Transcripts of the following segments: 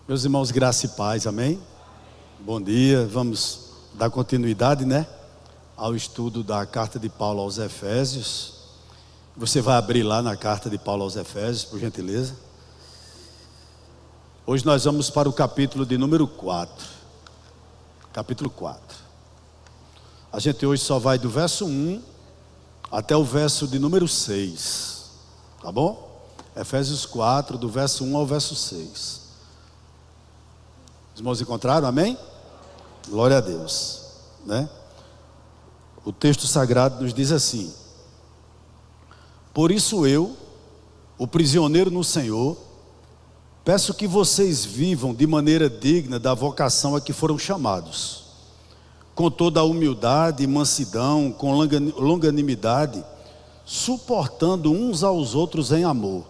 Meus irmãos, graça e paz, amém? Bom dia, vamos dar continuidade, ao estudo da carta de Paulo aos Efésios. Você vai abrir lá na carta de Paulo aos Efésios, por gentileza. Hoje nós vamos para o capítulo de número 4. Capítulo 4. A gente hoje só vai do verso 1 até o verso de número 6, tá bom? Efésios 4, do verso 1 ao verso 6. Os irmãos encontraram, amém? Glória a Deus, O texto sagrado nos diz assim: por isso eu, o prisioneiro no Senhor, peço que vocês vivam de maneira digna da vocação a que foram chamados, com toda a humildade e mansidão, com longanimidade, suportando uns aos outros em amor,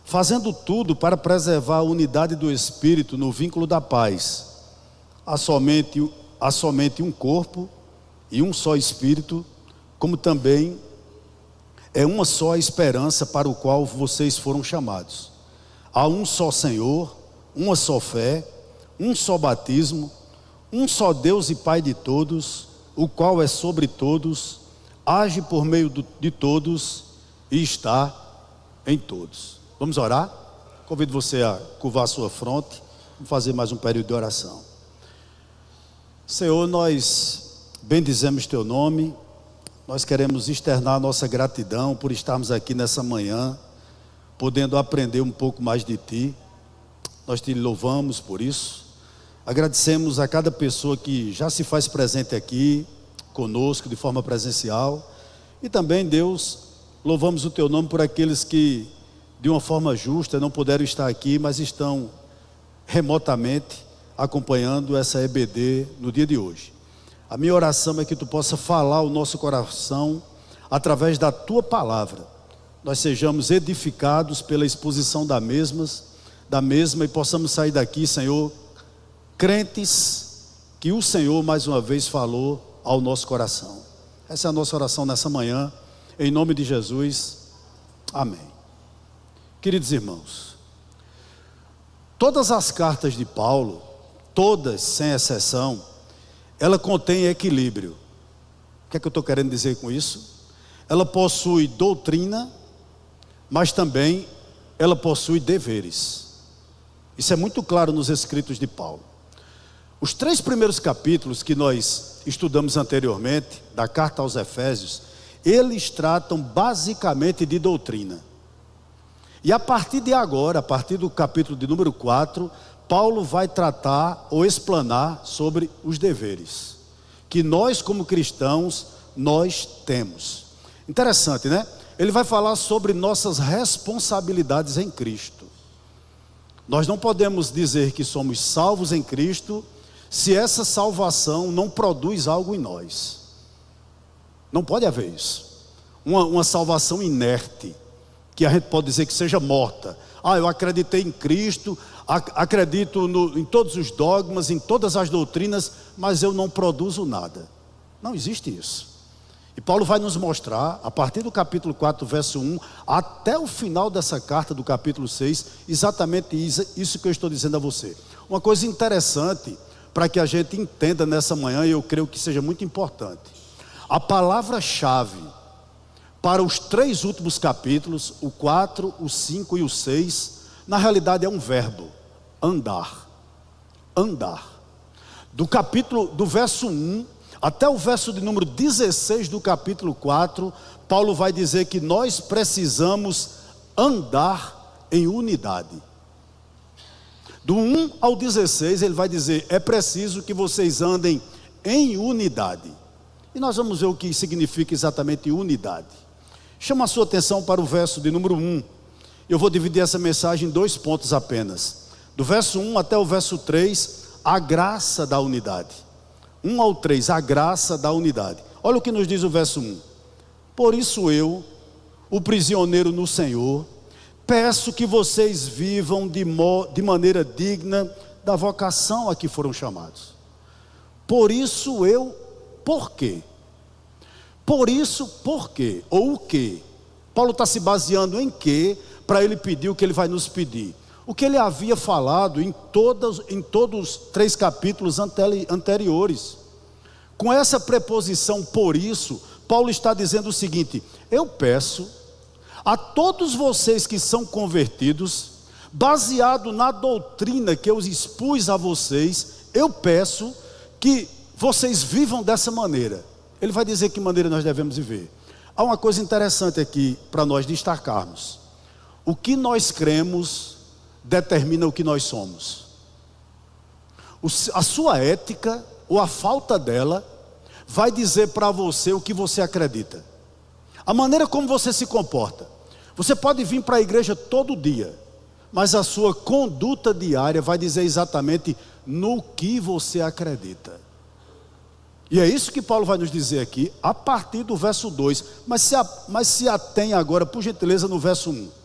fazendo tudo para preservar a unidade do Espírito no vínculo da paz. Há somente um corpo e um só Espírito, como também é uma só esperança para o qual vocês foram chamados. Há um só Senhor, uma só fé, um só batismo, um só Deus e Pai de todos, o qual é sobre todos, age por meio de todos e está em todos. Vamos orar? Convido você a curvar a sua fronte. Vamos fazer mais um período de oração. Senhor, nós bendizemos Teu nome. Nós queremos externar nossa gratidão por estarmos aqui nessa manhã, podendo aprender um pouco mais de Ti. Nós Te louvamos por isso. Agradecemos a cada pessoa que já se faz presente aqui conosco de forma presencial. E também, Deus, louvamos o Teu nome por aqueles que de uma forma justa não puderam estar aqui, mas estão remotamente acompanhando essa EBD no dia de hoje. A minha oração é que Tu possa falar o nosso coração através da Tua palavra. Nós sejamos edificados pela exposição da mesma e possamos sair daqui, Senhor, crentes que o Senhor mais uma vez falou ao nosso coração. Essa é a nossa oração nessa manhã, em nome de Jesus, amém. Queridos irmãos, todas as cartas de Paulo, todas sem exceção, ela contém equilíbrio. O que é que eu estou querendo dizer com isso? Ela possui doutrina, mas também ela possui deveres. Isso é muito claro nos escritos de Paulo. Os 3 primeiros capítulos que nós estudamos anteriormente, da carta aos Efésios, eles tratam basicamente de doutrina. E a partir de agora, a partir do capítulo de número 4, Paulo vai tratar ou explanar sobre os deveres que nós como cristãos, nós temos. Interessante, Ele vai falar sobre nossas responsabilidades em Cristo. Nós não podemos dizer que somos salvos em Cristo se essa salvação não produz algo em nós. Não pode haver isso. Uma salvação inerte, que a gente pode dizer que seja morta. Eu acreditei em Cristo, acredito em todos os dogmas, em todas as doutrinas, mas eu não produzo nada. Não existe isso. E Paulo vai nos mostrar, a partir do capítulo 4, verso 1, até o final dessa carta do capítulo 6, exatamente isso que eu estou dizendo a você. Uma coisa interessante, para que a gente entenda nessa manhã, e eu creio que seja muito importante. A palavra-chave para os 3 últimos capítulos, o 4, o 5 e o 6, na realidade é um verbo: andar. Andar. Do verso 1 até o verso de número 16 do capítulo 4, Paulo vai dizer que nós precisamos andar em unidade. Do 1 ao 16 ele vai dizer: é preciso que vocês andem em unidade. E nós vamos ver o que significa exatamente unidade. Chama a sua atenção para o verso de número 1. Eu vou dividir essa mensagem em 2 pontos apenas. Do verso 1 até o verso 3, a graça da unidade. 1 ao 3, a graça da unidade. Olha o que nos diz o verso 1. Por isso eu, o prisioneiro no Senhor, peço que vocês vivam de maneira digna da vocação a que foram chamados. Por isso eu, por quê? Por isso, por quê? Ou o quê? Paulo está se baseando em quê para ele pedir o que ele vai nos pedir? o que ele havia falado em todos os 3 capítulos anteriores. Com essa preposição por isso, Paulo está dizendo o seguinte: eu peço a todos vocês que são convertidos, baseado na doutrina que eu expus a vocês, eu peço que vocês vivam dessa maneira. Ele vai dizer que maneira nós devemos viver. Há uma coisa interessante aqui para nós destacarmos: o que nós cremos determina o que nós somos. A sua ética, ou a falta dela, vai dizer para você o que você acredita. A maneira como você se comporta. Você pode vir para a igreja todo dia, mas a sua conduta diária vai dizer exatamente no que você acredita. E é isso que Paulo vai nos dizer aqui, a partir do verso 2. Mas se atém agora, por gentileza, no verso 1.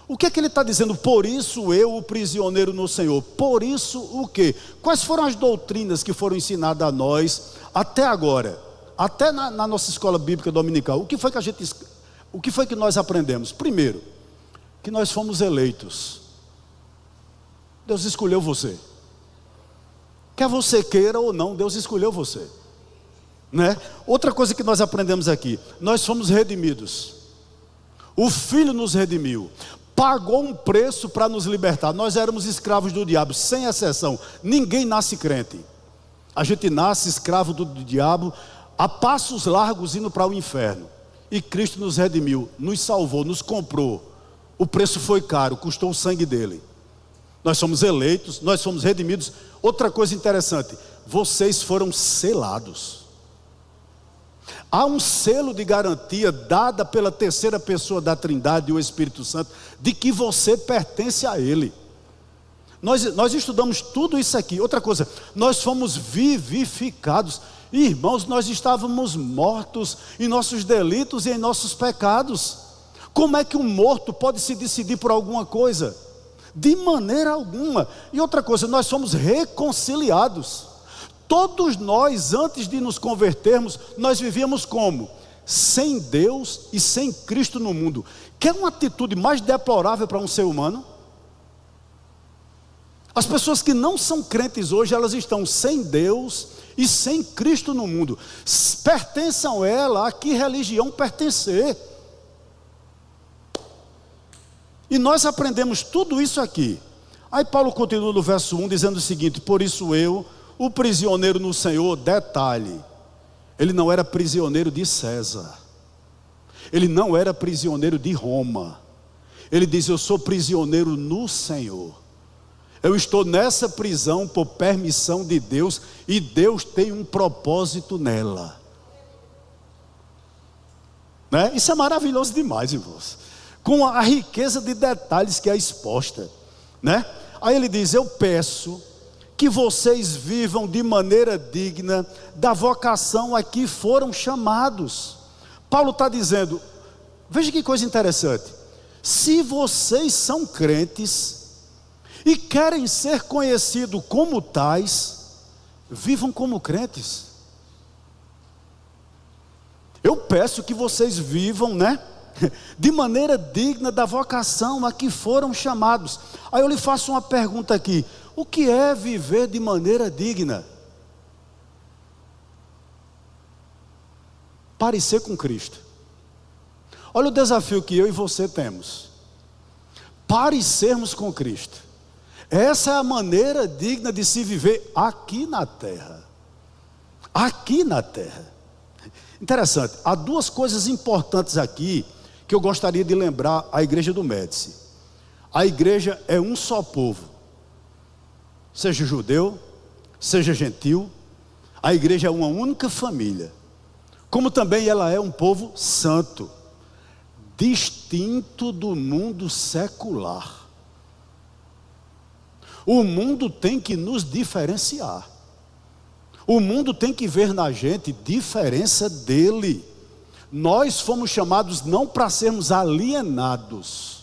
O que é que ele está dizendo? Por isso eu, o prisioneiro no Senhor. Por isso o quê? Quais foram as doutrinas que foram ensinadas a nós até agora? Até na nossa escola bíblica dominical. O que foi que nós aprendemos? Primeiro, que nós fomos eleitos. Deus escolheu você. Quer você queira ou não, Deus escolheu você, né? Outra coisa que nós aprendemos aqui: nós fomos redimidos. O Filho nos redimiu, pagou um preço para nos libertar. Nós éramos escravos do diabo, sem exceção. Ninguém nasce crente. A gente nasce escravo do diabo, a passos largos indo para o inferno. E Cristo nos redimiu, nos salvou, nos comprou. O preço foi caro, custou o sangue dele. Nós somos eleitos, nós somos redimidos. Outra coisa interessante: vocês foram selados. Há um selo de garantia dada pela terceira pessoa da Trindade, o Espírito Santo, de que você pertence a Ele. Nós estudamos tudo isso aqui. Outra coisa: nós fomos vivificados. Irmãos, nós estávamos mortos em nossos delitos e em nossos pecados. Como é que um morto pode se decidir por alguma coisa? De maneira alguma. E outra coisa: nós fomos reconciliados. Todos nós, antes de nos convertermos, nós vivíamos como? Sem Deus e sem Cristo no mundo. Quer uma atitude mais deplorável para um ser humano? As pessoas que não são crentes hoje, elas estão sem Deus e sem Cristo no mundo. Pertençam ela a que religião pertencer. E nós aprendemos tudo isso aqui. Aí Paulo continua no verso 1 dizendo o seguinte: por isso eu, o prisioneiro no Senhor, detalhe, ele não era prisioneiro de César, ele não era prisioneiro de Roma. Ele diz: eu sou prisioneiro no Senhor. Eu estou nessa prisão por permissão de Deus, e Deus tem um propósito nela, né? Isso é maravilhoso demais, irmãos, com a riqueza de detalhes que é exposta, né? Aí ele diz: eu peço que vocês vivam de maneira digna da vocação a que foram chamados. Paulo está dizendo, veja que coisa interessante: se vocês são crentes e querem ser conhecidos como tais, vivam como crentes. Eu peço que vocês vivam, né, de maneira digna da vocação a que foram chamados. Aí eu lhe faço uma pergunta aqui: o que é viver de maneira digna? Parecer com Cristo. Olha o desafio que eu e você temos: parecermos com Cristo. Essa é a maneira digna de se viver aqui na terra. Aqui na terra. Interessante, há duas coisas importantes aqui que eu gostaria de lembrar à igreja do Médici. A igreja é um só povo, seja judeu, seja gentil. A igreja é uma única família. Como também ela é um povo santo, distinto do mundo secular. O mundo tem que nos diferenciar. O mundo tem que ver na gente diferença dele. Nós fomos chamados não para sermos alienados,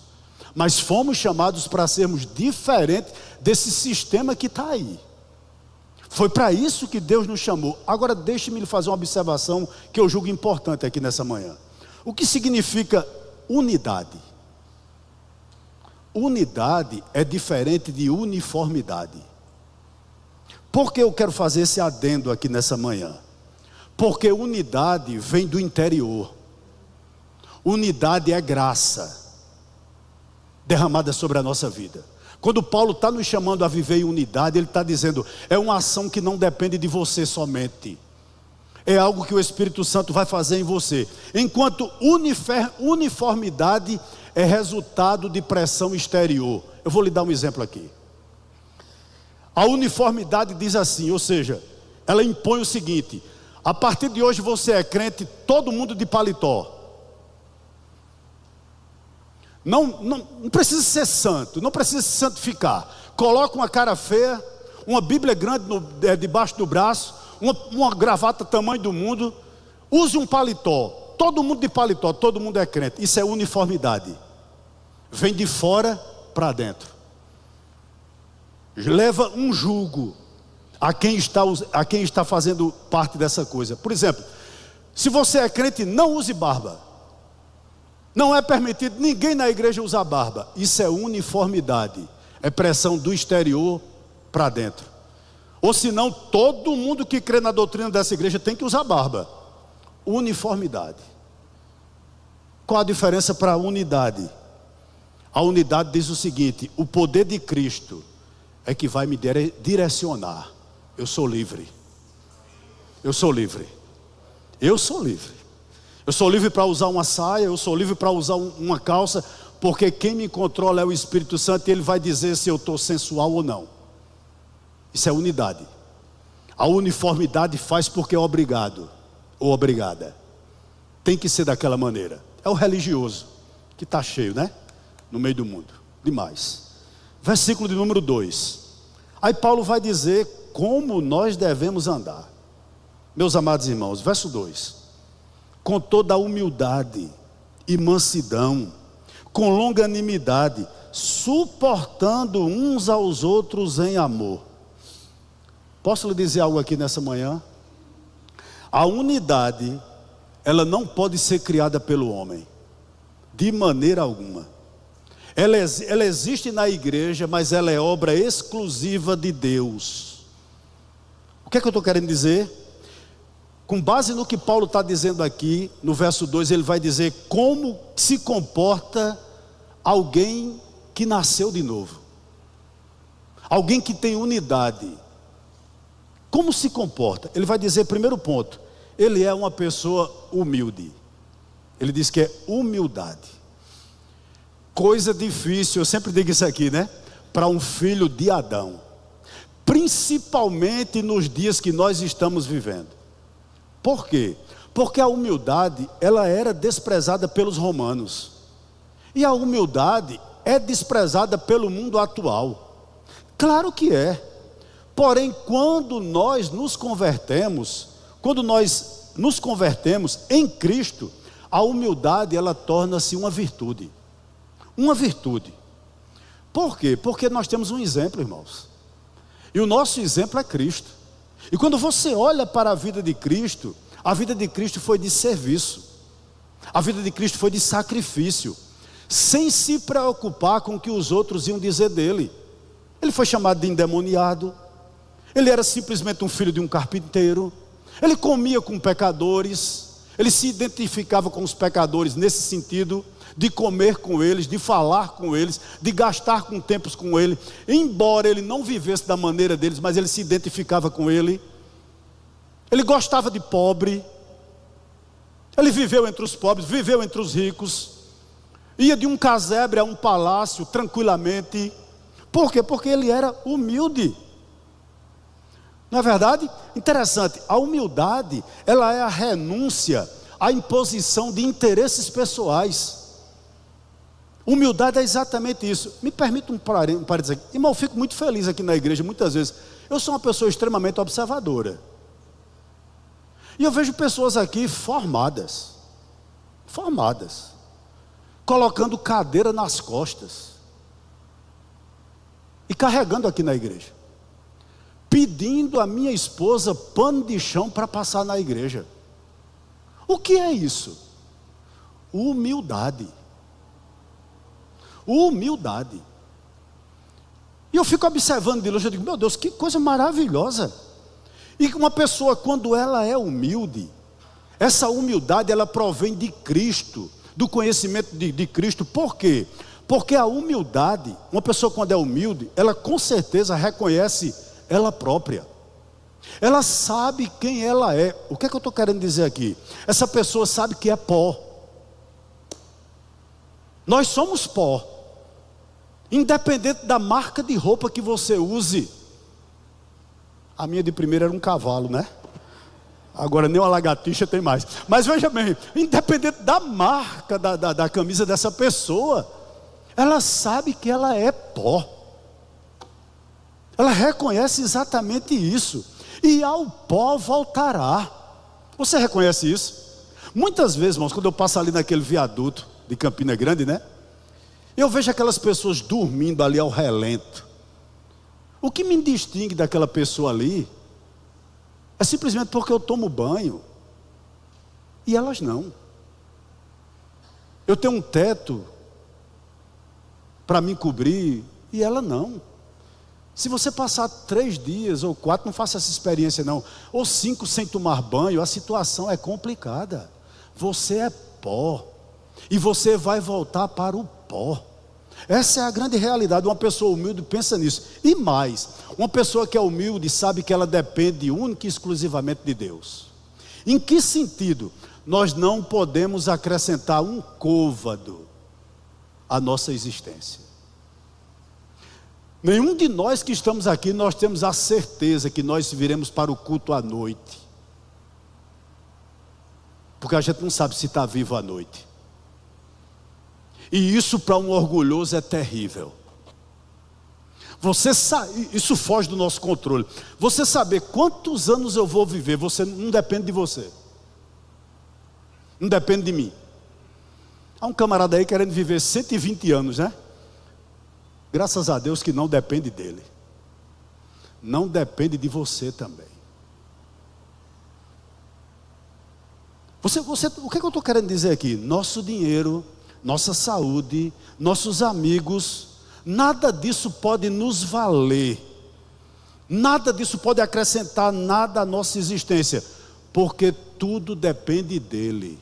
mas fomos chamados para sermos diferentes desse sistema que está aí. Foi para isso que Deus nos chamou. Agora deixe-me lhe fazer uma observação que eu julgo importante aqui nessa manhã. O que significa unidade? Unidade é diferente de uniformidade. Por que eu quero fazer esse adendo aqui nessa manhã? Porque unidade vem do interior. Unidade é graça derramada sobre a nossa vida. Quando Paulo está nos chamando a viver em unidade, ele está dizendo, é uma ação que não depende de você somente. É algo que o Espírito Santo vai fazer em você. Enquanto uniformidade é resultado de pressão exterior. Eu vou lhe dar um exemplo aqui. A uniformidade diz assim, ou seja, ela impõe o seguinte: a partir de hoje você é crente, todo mundo de paletó. Não precisa ser santo, não precisa se santificar. Coloca uma cara feia, uma Bíblia grande debaixo do braço, uma gravata tamanho do mundo, use um paletó, todo mundo de paletó, todo mundo é crente. Isso é uniformidade, vem de fora para dentro, leva um jugo a quem está fazendo parte dessa coisa. Por exemplo, se você é crente, não use barba. Não é permitido ninguém na igreja usar barba. Isso é uniformidade, é pressão do exterior para dentro. Ou senão, todo mundo que crê na doutrina dessa igreja tem que usar barba. Uniformidade. Qual a diferença para a unidade? A unidade diz o seguinte: o poder de Cristo é que vai me direcionar. Eu sou livre. Eu sou livre. Eu sou livre. Eu sou livre para usar uma saia, eu sou livre para usar uma calça, porque quem me controla é o Espírito Santo, e Ele vai dizer se eu estou sensual ou não. Isso é unidade. A uniformidade faz porque é obrigado ou obrigada. Tem que ser daquela maneira. É o religioso que está cheio, né? No meio do mundo. Demais. Versículo de número 2. Aí Paulo vai dizer como nós devemos andar. Meus amados irmãos, verso 2. Com toda a humildade e mansidão, com longanimidade, suportando uns aos outros em amor. Posso lhe dizer algo aqui nessa manhã? A unidade, ela não pode ser criada pelo homem, de maneira alguma. Ela existe na igreja, mas ela é obra exclusiva de Deus. O que é que eu estou querendo dizer? Com base no que Paulo está dizendo aqui, no verso 2, ele vai dizer como se comporta alguém que nasceu de novo. Alguém que tem unidade. Como se comporta? Ele vai dizer, primeiro ponto, ele é uma pessoa humilde. Ele diz que é humildade. Coisa difícil, eu sempre digo isso aqui, né? Para um filho de Adão. Principalmente nos dias que nós estamos vivendo. Por quê? Porque a humildade, ela era desprezada pelos romanos. E a humildade é desprezada pelo mundo atual. Claro que é. Porém, quando nós nos convertemos em Cristo, a humildade, ela torna-se uma virtude. Uma virtude. Por quê? Porque nós temos um exemplo, irmãos. E o nosso exemplo é Cristo. E quando você olha para a vida de Cristo foi de serviço. A vida de Cristo foi de sacrifício, sem se preocupar com o que os outros iam dizer dele. Ele foi chamado de endemoniado. Ele era simplesmente um filho de um carpinteiro. Ele comia com pecadores. Ele se identificava com os pecadores nesse sentido, de comer com eles, de falar com eles, de gastar com tempos com ele. Embora ele não vivesse da maneira deles, mas ele se identificava com ele. Ele gostava de pobre. Ele viveu entre os pobres, viveu entre os ricos. Ia de um casebre a um palácio tranquilamente. Por quê? Porque ele era humilde. Não é verdade? Interessante, a humildade, ela é a renúncia à imposição de interesses pessoais. Humildade é exatamente isso. Me permita um parênteses aqui. Irmão, eu fico muito feliz aqui na igreja, muitas vezes. Eu sou uma pessoa extremamente observadora. E eu vejo pessoas aqui formadas, colocando cadeira nas costas, e carregando aqui na igreja, pedindo à minha esposa pano de chão para passar na igreja. O que é isso? Humildade. Humildade. E eu fico observando de longe, eu digo, meu Deus, que coisa maravilhosa. E uma pessoa, quando ela é humilde, essa humildade, ela provém de Cristo, do conhecimento de Cristo. Por quê? Porque a humildade, uma pessoa quando é humilde, ela com certeza reconhece ela própria. Ela sabe quem ela é. O que é que eu estou querendo dizer aqui? Essa pessoa sabe que é pó. Nós somos pó. Independente da marca de roupa que você use. A minha de primeira era um cavalo, né? Agora nem uma lagartixa tem mais. Mas veja bem, independente da marca da camisa dessa pessoa, ela sabe que ela é pó. Ela reconhece exatamente isso. E ao pó voltará. Você reconhece isso? Muitas vezes, irmãos, quando eu passo ali naquele viaduto de Campina Grande, né? Eu vejo aquelas pessoas dormindo ali ao relento. O que me distingue daquela pessoa ali é simplesmente porque eu tomo banho e elas não. Eu tenho um teto para me cobrir e ela não. Se você passar 3 dias ou 4, não faça essa experiência não, ou 5 sem tomar banho, a situação é complicada. Você é pó e você vai voltar para o pó. Essa é a grande realidade. Uma pessoa humilde pensa nisso. E mais, uma pessoa que é humilde sabe que ela depende única e exclusivamente de Deus. Em que sentido? Nós não podemos acrescentar um côvado à nossa existência. Nenhum de nós que estamos aqui, nós temos a certeza que nós viremos para o culto à noite. Porque a gente não sabe se está vivo à noite. E isso para um orgulhoso é terrível. Isso foge do nosso controle. Você saber quantos anos eu vou viver, não depende de você. Não depende de mim. Há um camarada aí querendo viver 120 anos, né? Graças a Deus que não depende dele. Não depende de você também. O que é que eu estou querendo dizer aqui? Nosso dinheiro, nossa saúde, nossos amigos, nada disso pode nos valer. Nada disso pode acrescentar nada à nossa existência. Porque tudo depende dele.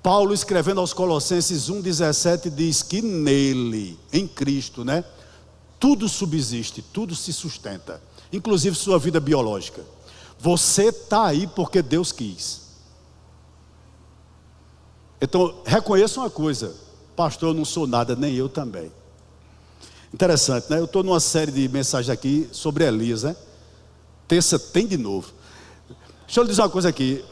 Paulo, escrevendo aos Colossenses 1,17, diz que nele, em Cristo, né? Tudo subsiste, tudo se sustenta, inclusive sua vida biológica. Você está aí porque Deus quis. Então, reconheça uma coisa, pastor, eu não sou nada, nem eu também. Interessante, né? Eu estou numa série de mensagens aqui sobre Elias, né? Terça tem de novo. Deixa eu lhe dizer uma coisa aqui,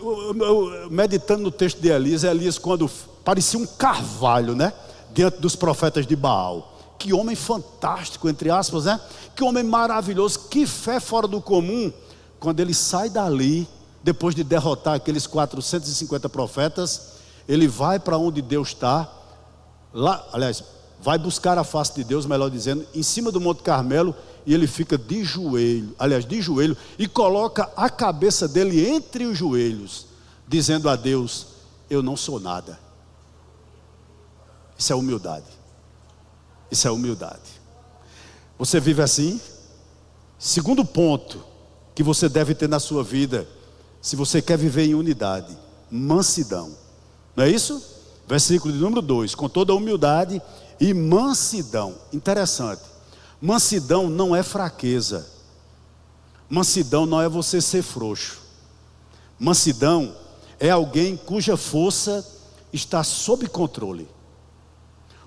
meditando no texto de Elias quando parecia um carvalho, né? Diante dos profetas de Baal. Que homem fantástico, entre aspas, né? Que homem maravilhoso, que fé fora do comum. Quando ele sai dali, depois de derrotar aqueles 450 profetas, ele vai para onde Deus está, lá, aliás, vai buscar a face de Deus, melhor dizendo, em cima do Monte Carmelo, e ele fica de joelho, e coloca a cabeça dele entre os joelhos, dizendo a Deus, eu não sou nada. Isso é humildade. Isso é humildade. Você vive assim? Segundo ponto que você deve ter na sua vida, se você quer viver em unidade, mansidão. Não é isso? Versículo de número 2, com toda a humildade e mansidão. Interessante. Mansidão não é fraqueza. Mansidão não é você ser frouxo. Mansidão é alguém cuja força está sob controle.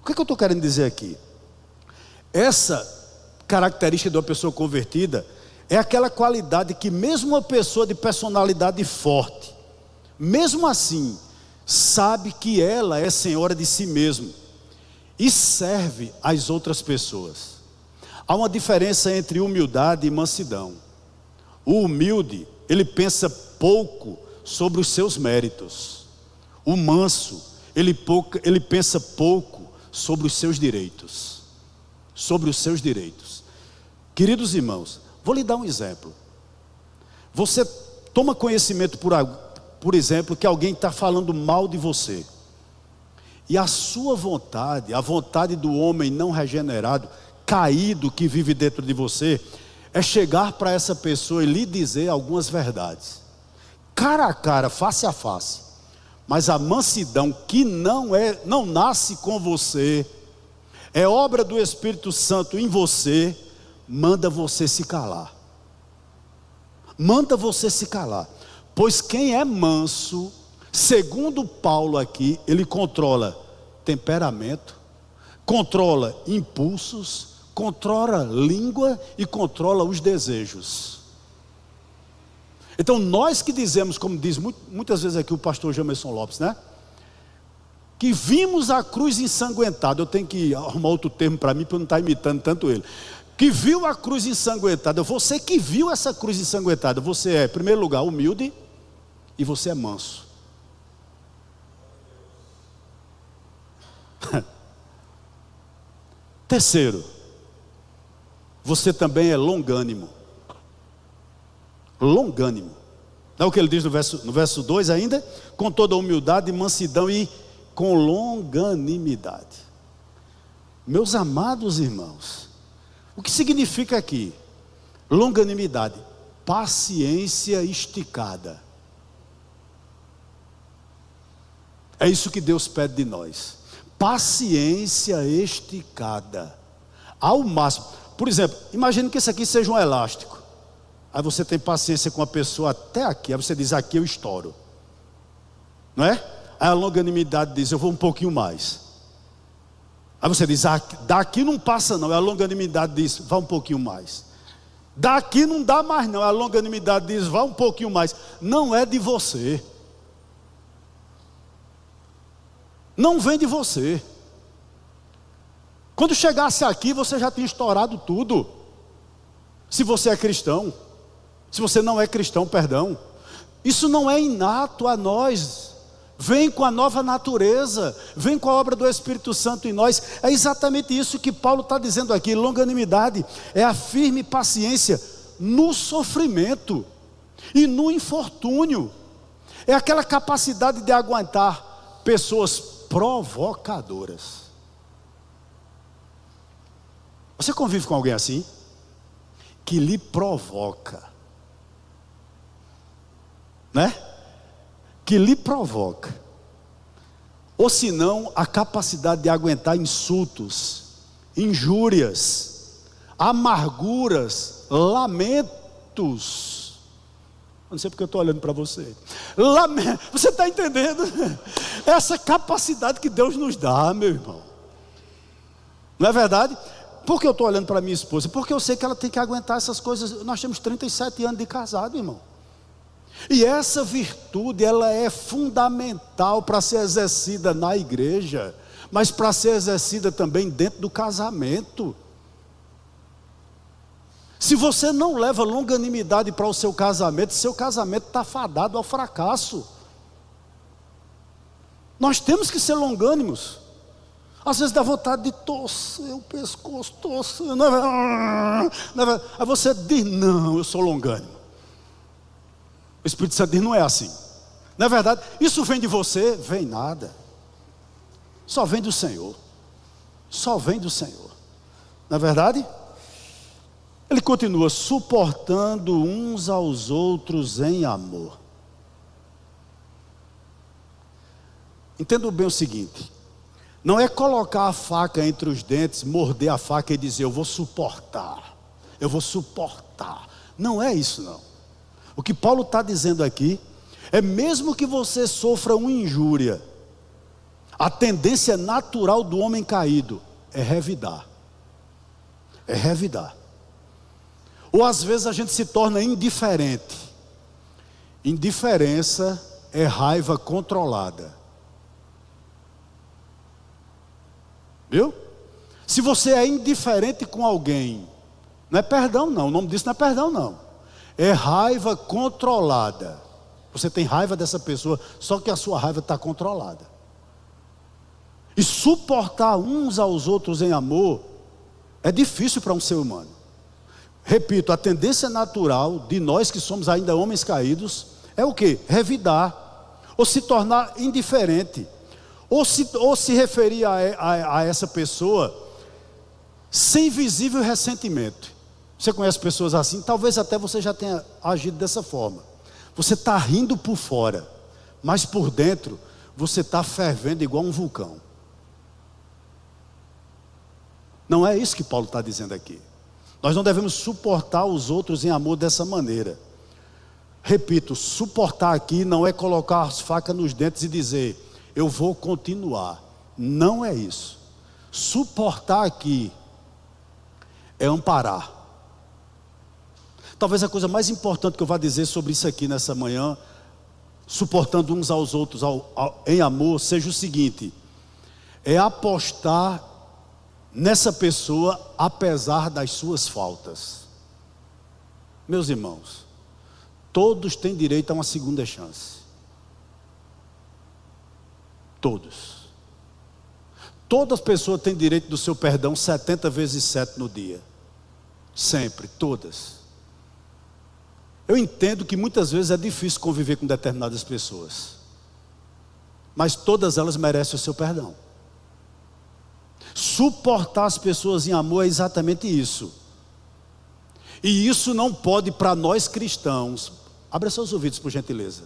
O que é que eu estou querendo dizer aqui? Essa característica de uma pessoa convertida é aquela qualidade que mesmo uma pessoa de personalidade forte, mesmo assim, sabe que ela é senhora de si mesma e serve às outras pessoas. Há uma diferença entre humildade e mansidão. O humilde, ele pensa pouco sobre os seus méritos. O manso, ele pensa pouco sobre os seus direitos. Sobre os seus direitos. Queridos irmãos, vou lhe dar um exemplo. Você toma conhecimento, por exemplo, que alguém está falando mal de você. E a sua vontade, a vontade do homem não regenerado, caído que vive dentro de você, é chegar para essa pessoa e lhe dizer algumas verdades, cara a cara, face a face. Mas a mansidão que não nasce com você, é obra do Espírito Santo em você, manda você se calar. Manda você se calar. Pois quem é manso, segundo Paulo aqui, ele controla temperamento, controla impulsos, controla língua e controla os desejos. Então nós que dizemos, como diz muitas vezes aqui o pastor Jamerson Lopes, né? Que vimos a cruz ensanguentada. Eu tenho que arrumar outro termo para mim, para eu não estar imitando tanto ele. Que viu a cruz ensanguentada. Você que viu essa cruz ensanguentada, você é, em primeiro lugar, humilde e você é manso. Terceiro, você também é longânimo. Longânimo. Não é o que ele diz no verso 2 ainda? Com toda humildade, mansidão e com longanimidade. Meus amados irmãos, o que significa aqui? Longanimidade, paciência esticada. É isso que Deus pede de nós. Paciência esticada. Ao máximo. Por exemplo, imagine que isso aqui seja um elástico. Aí você tem paciência com a pessoa até aqui. Aí você diz, aqui eu estouro. Não é? Aí a longanimidade diz, eu vou um pouquinho mais. Aí você diz, daqui não passa não. Aí a longanimidade diz, vá um pouquinho mais. Daqui não dá mais não. Aí a longanimidade diz, vá um pouquinho mais. Não é de você. Não vem de você. Quando chegasse aqui, você já tinha estourado tudo. Se você é cristão. Se você não é cristão, perdão. Isso não é inato a nós. Vem com a nova natureza. Vem com a obra do Espírito Santo em nós. É exatamente isso que Paulo está dizendo aqui. Longanimidade é a firme paciência no sofrimento e no infortúnio. É aquela capacidade de aguentar pessoas provocadoras. Você convive com alguém assim? Que lhe provoca. Né? Que lhe provoca. Ou se não, a capacidade de aguentar insultos, injúrias, amarguras, lamentos. Eu não sei porque eu estou olhando para você. Você está entendendo? Essa capacidade que Deus nos dá, meu irmão. Não é verdade? Por que eu estou olhando para minha esposa? Porque eu sei que ela tem que aguentar essas coisas. Nós temos 37 anos de casado, irmão. E essa virtude, ela é fundamental para ser exercida na igreja, mas para ser exercida também dentro do casamento. Se você não leva longanimidade para o seu casamento está fadado ao fracasso. Nós temos que ser longânimos. Às vezes dá vontade de torcer o pescoço, torcer. Aí você diz, não, eu sou longânimo. O Espírito Santo diz, não é assim. Não é verdade? Isso vem de você? Vem nada. Só vem do Senhor. Só vem do Senhor. Não é verdade? Ele continua, suportando uns aos outros em amor. Entenda bem o seguinte. Não é colocar a faca entre os dentes, morder a faca e dizer, eu vou suportar. Eu vou suportar. Não é isso não. O que Paulo está dizendo aqui é mesmo que você sofra uma injúria, a tendência natural do homem caído é revidar. É revidar. Ou às vezes a gente se torna indiferente. Indiferença é raiva controlada. Viu? Se você é indiferente com alguém, não é perdão não, o nome disso não é perdão não. É raiva controlada. Você tem raiva dessa pessoa, só que a sua raiva está controlada. E suportar uns aos outros em amor é difícil para um ser humano. Repito, a tendência natural de nós que somos ainda homens caídos é o quê? Revidar ou se tornar indiferente. ou se referir a essa pessoa sem visível ressentimento. Você conhece pessoas assim? Talvez até você já tenha agido dessa forma. Você está rindo por fora, mas por dentro você está fervendo igual um vulcão. Não é isso que Paulo está dizendo aqui. Nós não devemos suportar os outros em amor dessa maneira. Repito, suportar aqui não é colocar as facas nos dentes e dizer, eu vou continuar. Não é isso. Suportar aqui é amparar. Talvez a coisa mais importante que eu vá dizer sobre isso aqui nessa manhã, suportando uns aos outros em amor, seja o seguinte: é apostar nessa pessoa apesar das suas faltas. Meus irmãos, todos têm direito a uma segunda chance. Todos. Todas as pessoas têm direito do seu perdão 70 vezes 7 no dia. Sempre, todas. Eu entendo que muitas vezes é difícil conviver com determinadas pessoas, mas todas elas merecem o seu perdão. Suportar as pessoas em amor é exatamente isso. E isso não pode, para nós cristãos, abra seus ouvidos por gentileza,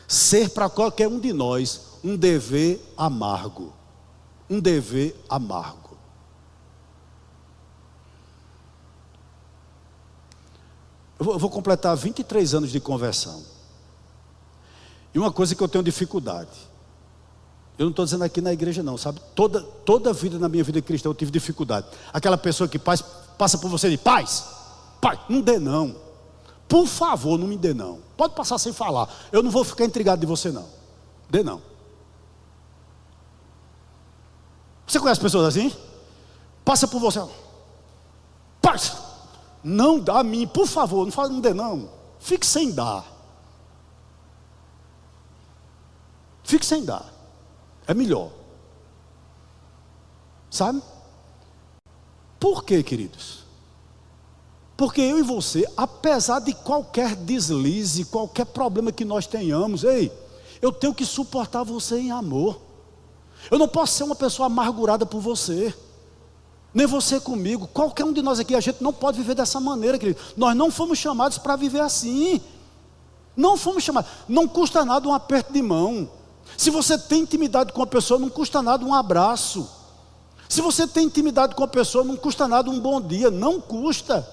ser para qualquer um de nós um dever amargo. Um dever amargo. Eu vou completar 23 anos de conversão. E uma coisa que eu tenho dificuldade, eu não estou dizendo aqui na igreja não, sabe? Toda a vida na minha vida cristã eu tive dificuldade. Aquela pessoa que passa por você e diz, pai, não dê não. Por favor, não me dê não. Pode passar sem falar. Eu não vou ficar intrigado de você não. Dê não. Você conhece pessoas assim? Passa por você. Pai, não dá a mim, por favor, não fala, não dê não. Fique sem dar. Fique sem dar. É melhor. Sabe? Por quê, queridos? Porque eu e você, apesar de qualquer deslize, qualquer problema que nós tenhamos, eu tenho que suportar você em amor. Eu não posso ser uma pessoa amargurada por você, nem você comigo. Qualquer um de nós aqui, a gente não pode viver dessa maneira, querido. Nós não fomos chamados para viver assim. Não fomos chamados. Não custa nada um aperto de mão. Se você tem intimidade com a pessoa, não custa nada um abraço. Se você tem intimidade com a pessoa, não custa nada um bom dia. Não custa.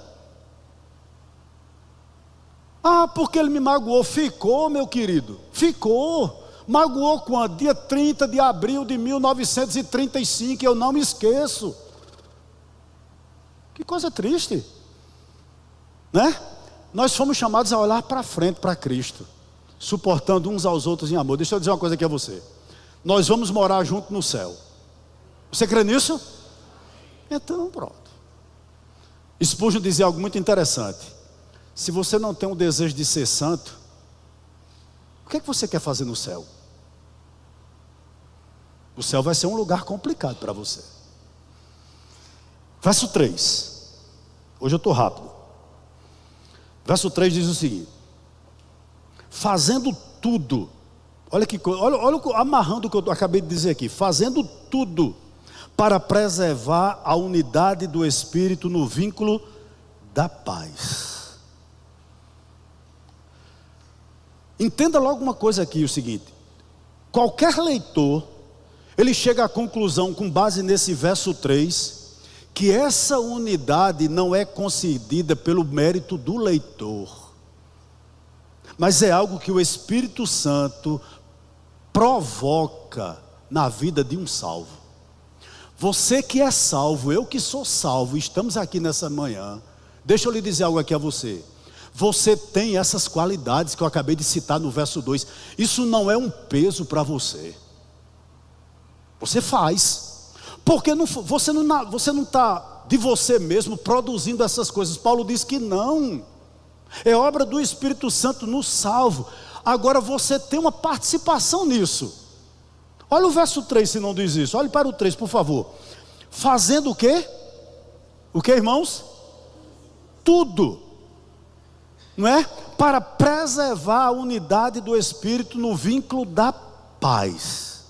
Ah, porque ele me magoou. Ficou, meu querido. Ficou. Magoou quando? Dia 30 de abril de 1935. Eu não me esqueço. Que coisa triste, né? Nós fomos chamados a olhar para frente, para Cristo, suportando uns aos outros em amor. Deixa eu dizer uma coisa aqui a você: nós vamos morar junto no céu. Você crê nisso? Então pronto. Spurgeon dizia algo muito interessante: se você não tem um desejo de ser santo, o que é que você quer fazer no céu? O céu vai ser um lugar complicado para você. Verso 3. Hoje eu estou rápido. Verso 3 diz o seguinte: fazendo tudo. Olha amarrando o que eu acabei de dizer aqui. Fazendo tudo para preservar a unidade do Espírito no vínculo da paz. Entenda logo uma coisa aqui, o seguinte: qualquer leitor, ele chega à conclusão, com base nesse verso 3, que essa unidade não é concedida pelo mérito do leitor, mas é algo que o Espírito Santo provoca na vida de um salvo. Você que é salvo, eu que sou salvo, estamos aqui nessa manhã. Deixa eu lhe dizer algo aqui a você. Você tem essas qualidades que eu acabei de citar no verso 2. Isso não é um peso para você. Você faz. Porque você não está de você mesmo produzindo essas coisas. Paulo diz que não. É obra do Espírito Santo no salvo. Agora você tem uma participação nisso. Olha o verso 3, se não diz isso. Olhe para o 3, por favor. Fazendo o quê? O quê, irmãos? Tudo. Não é? Para preservar a unidade do Espírito no vínculo da paz.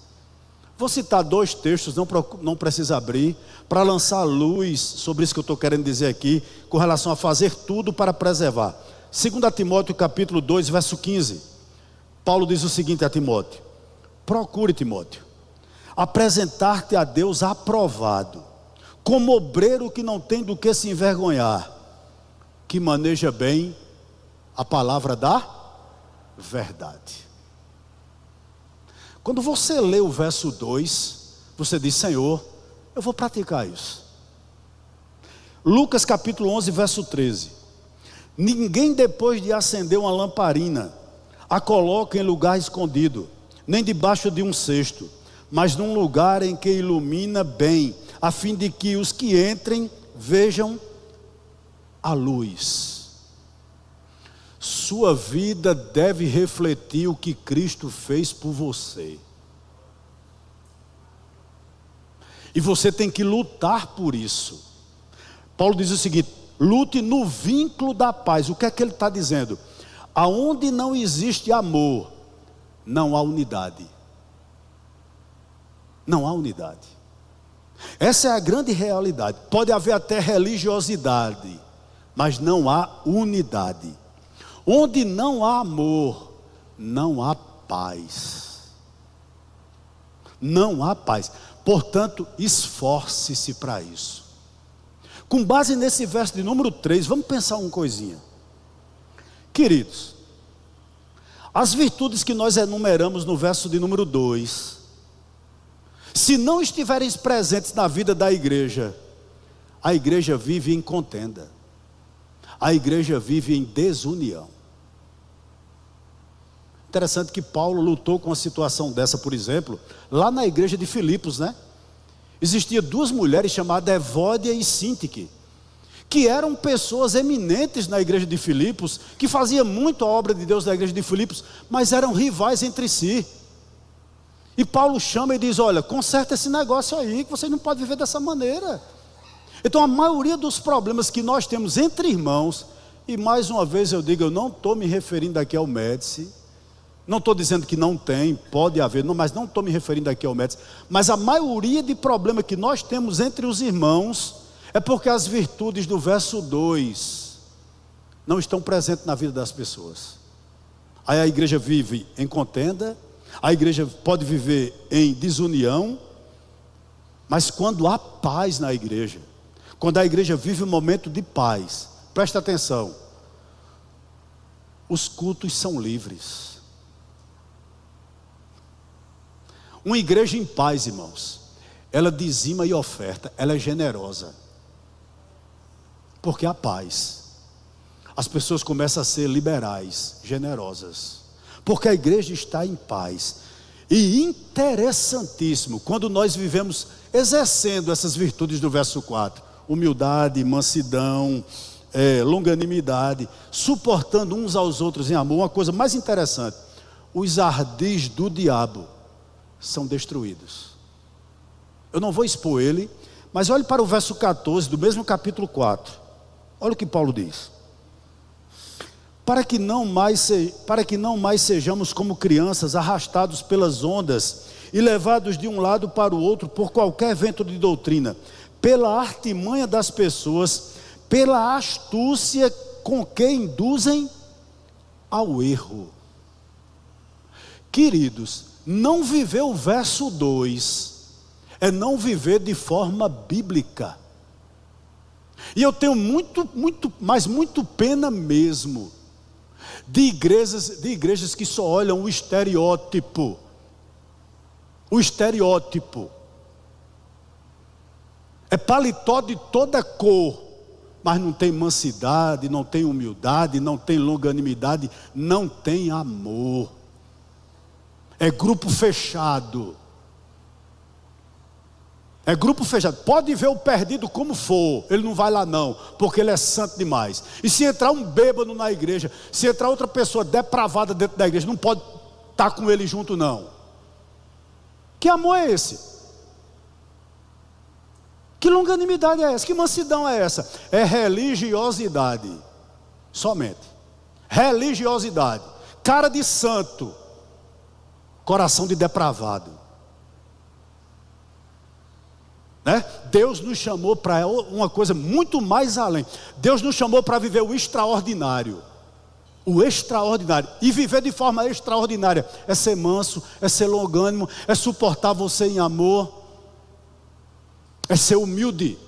Vou citar 2 textos, não precisa abrir, para lançar luz sobre isso que eu estou querendo dizer aqui, com relação a fazer tudo para preservar. 2 Timóteo capítulo 2, verso 15. Paulo diz o seguinte a Timóteo: procure, Timóteo, apresentar-te a Deus aprovado, como obreiro que não tem do que se envergonhar, que maneja bem a palavra da verdade. Quando você lê o verso 2, você diz: Senhor, eu vou praticar isso. Lucas capítulo 11, verso 13. Ninguém, depois de acender uma lamparina, a coloca em lugar escondido, nem debaixo de um cesto, mas num lugar em que ilumina bem, a fim de que os que entrem vejam a luz. Sua vida deve refletir o que Cristo fez por você. E você tem que lutar por isso. Paulo diz o seguinte: lute no vínculo da paz. O que é que ele está dizendo? Aonde não existe amor, não há unidade. Não há unidade. Essa é a grande realidade. Pode haver até religiosidade, mas não há unidade. Onde não há amor, não há paz. Não há paz. Portanto, esforce-se para isso. Com base nesse verso de número 3, vamos pensar uma coisinha. Queridos, as virtudes que nós enumeramos no verso de número 2, se não estiverem presentes na vida da igreja, a igreja vive em contenda. A igreja vive em desunião. Interessante que Paulo lutou com uma situação dessa, por exemplo, lá na igreja de Filipos, né? Existia 2 mulheres chamadas Evódia e Sintique, que eram pessoas eminentes na igreja de Filipos, que faziam muito a obra de Deus na igreja de Filipos, mas eram rivais entre si. E Paulo chama e diz: olha, conserta esse negócio aí, que vocês não podem viver dessa maneira. Então a maioria dos problemas que nós temos entre irmãos, e mais uma vez eu digo, eu não estou me referindo aqui ao Médici, não estou dizendo que não tem, pode haver, não, mas não estou me referindo aqui ao Médici, mas a maioria de problemas que nós temos entre os irmãos, é porque as virtudes do verso 2 não estão presentes na vida das pessoas. Aí a igreja vive em contenda, a igreja pode viver em desunião, mas quando há paz na igreja, quando a igreja vive um momento de paz, presta atenção, os cultos são livres. Uma igreja em paz, irmãos, ela dizima e oferta, ela é generosa, porque há paz. As pessoas começam a ser liberais, generosas, porque a igreja está em paz. E interessantíssimo, quando nós vivemos exercendo essas virtudes do verso 4, humildade, mansidão, longanimidade, suportando uns aos outros em amor. Uma coisa mais interessante, os ardis do diabo são destruídos. Eu não vou expor ele, mas olhe para o verso 14 do mesmo capítulo 4. Olha o que Paulo diz: para que não mais sejamos como crianças, arrastados pelas ondas e levados de um lado para o outro por qualquer vento de doutrina, pela artimanha das pessoas, pela astúcia com que induzem ao erro. Queridos, não viver o verso 2 é não viver de forma bíblica. E eu tenho muito pena mesmo de igrejas que só olham o estereótipo. O estereótipo é paletó de toda cor, mas não tem mansidade, não tem humildade, não tem longanimidade, não tem amor. É grupo fechado. É grupo fechado. Pode ver o perdido como for, ele não vai lá não, porque ele é santo demais. E se entrar um bêbado na igreja, se entrar outra pessoa depravada dentro da igreja, não pode estar com ele junto não. Que amor é esse? Que longanimidade é essa? Que mansidão é essa? É religiosidade. Somente. Religiosidade. Cara de santo, coração de depravado. né? Deus nos chamou para uma coisa muito mais além. Deus nos chamou para viver o extraordinário. O extraordinário. E viver de forma extraordinária é ser manso, é ser longânimo, é suportar você em amor, é ser humilde.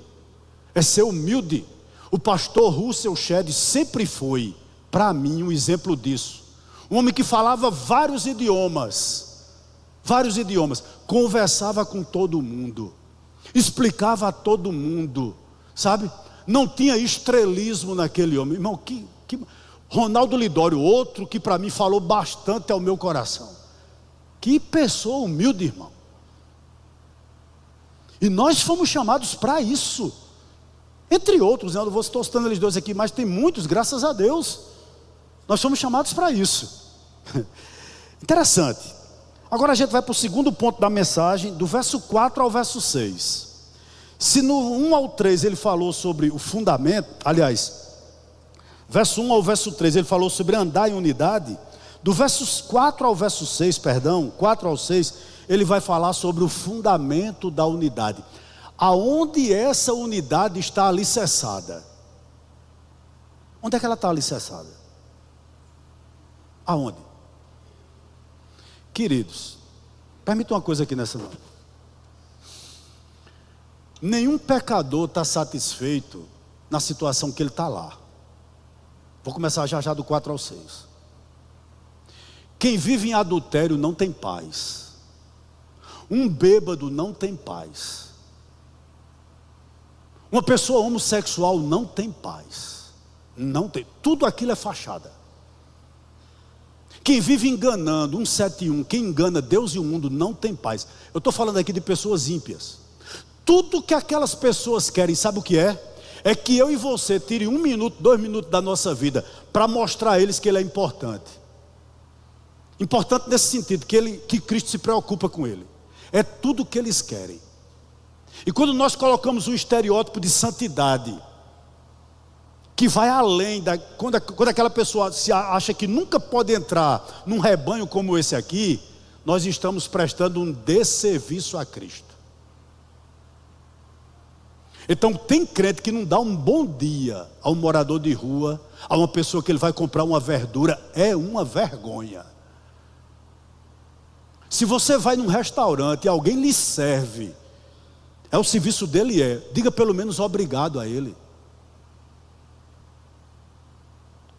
É ser humilde. O pastor Russell Shedd sempre foi, para mim, um exemplo disso. Um homem que falava vários idiomas, conversava com todo mundo, explicava a todo mundo, sabe? Não tinha estrelismo naquele homem. Irmão, Ronaldo Lidório, outro que para mim falou bastante ao meu coração. Que pessoa humilde, irmão. E nós fomos chamados para isso. Entre outros, eu não vou estar citando eles dois aqui, mas tem muitos, graças a Deus. Nós fomos chamados para isso. Interessante. Agora a gente vai para o segundo ponto da mensagem, do verso 4 ao verso 6. Se no 1 ao 3 ele falou sobre o fundamento, aliás, verso 1 ao verso 3 ele falou sobre andar em unidade, do versos 4 ao verso 6, 4 ao 6, ele vai falar sobre o fundamento da unidade. Aonde essa unidade está alicerçada? Onde é que ela está alicerçada? Aonde? Queridos, permita uma coisa aqui nessa noite. Nenhum pecador está satisfeito na situação que ele está lá. Vou começar já do 4 ao 6. Quem vive em adultério não tem paz. Um bêbado não tem paz. Uma pessoa homossexual não tem paz. Não tem. Tudo aquilo é fachada. Quem vive enganando, 171, quem engana Deus e o mundo não tem paz. Eu estou falando aqui de pessoas ímpias. Tudo que aquelas pessoas querem, sabe o que é? É que eu e você tire 1 minuto, 2 minutos da nossa vida para mostrar a eles que ele é importante. Importante nesse sentido, que Cristo se preocupa com ele. É tudo o que eles querem. E quando nós colocamos um estereótipo de santidade, que vai além quando aquela pessoa se acha que nunca pode entrar num rebanho como esse aqui, nós estamos prestando um desserviço a Cristo. Então tem crente que não dá um bom dia a um morador de rua, a uma pessoa que ele vai comprar uma verdura, é uma vergonha. Se você vai num restaurante e alguém lhe serve, o serviço dele diga pelo menos obrigado a ele.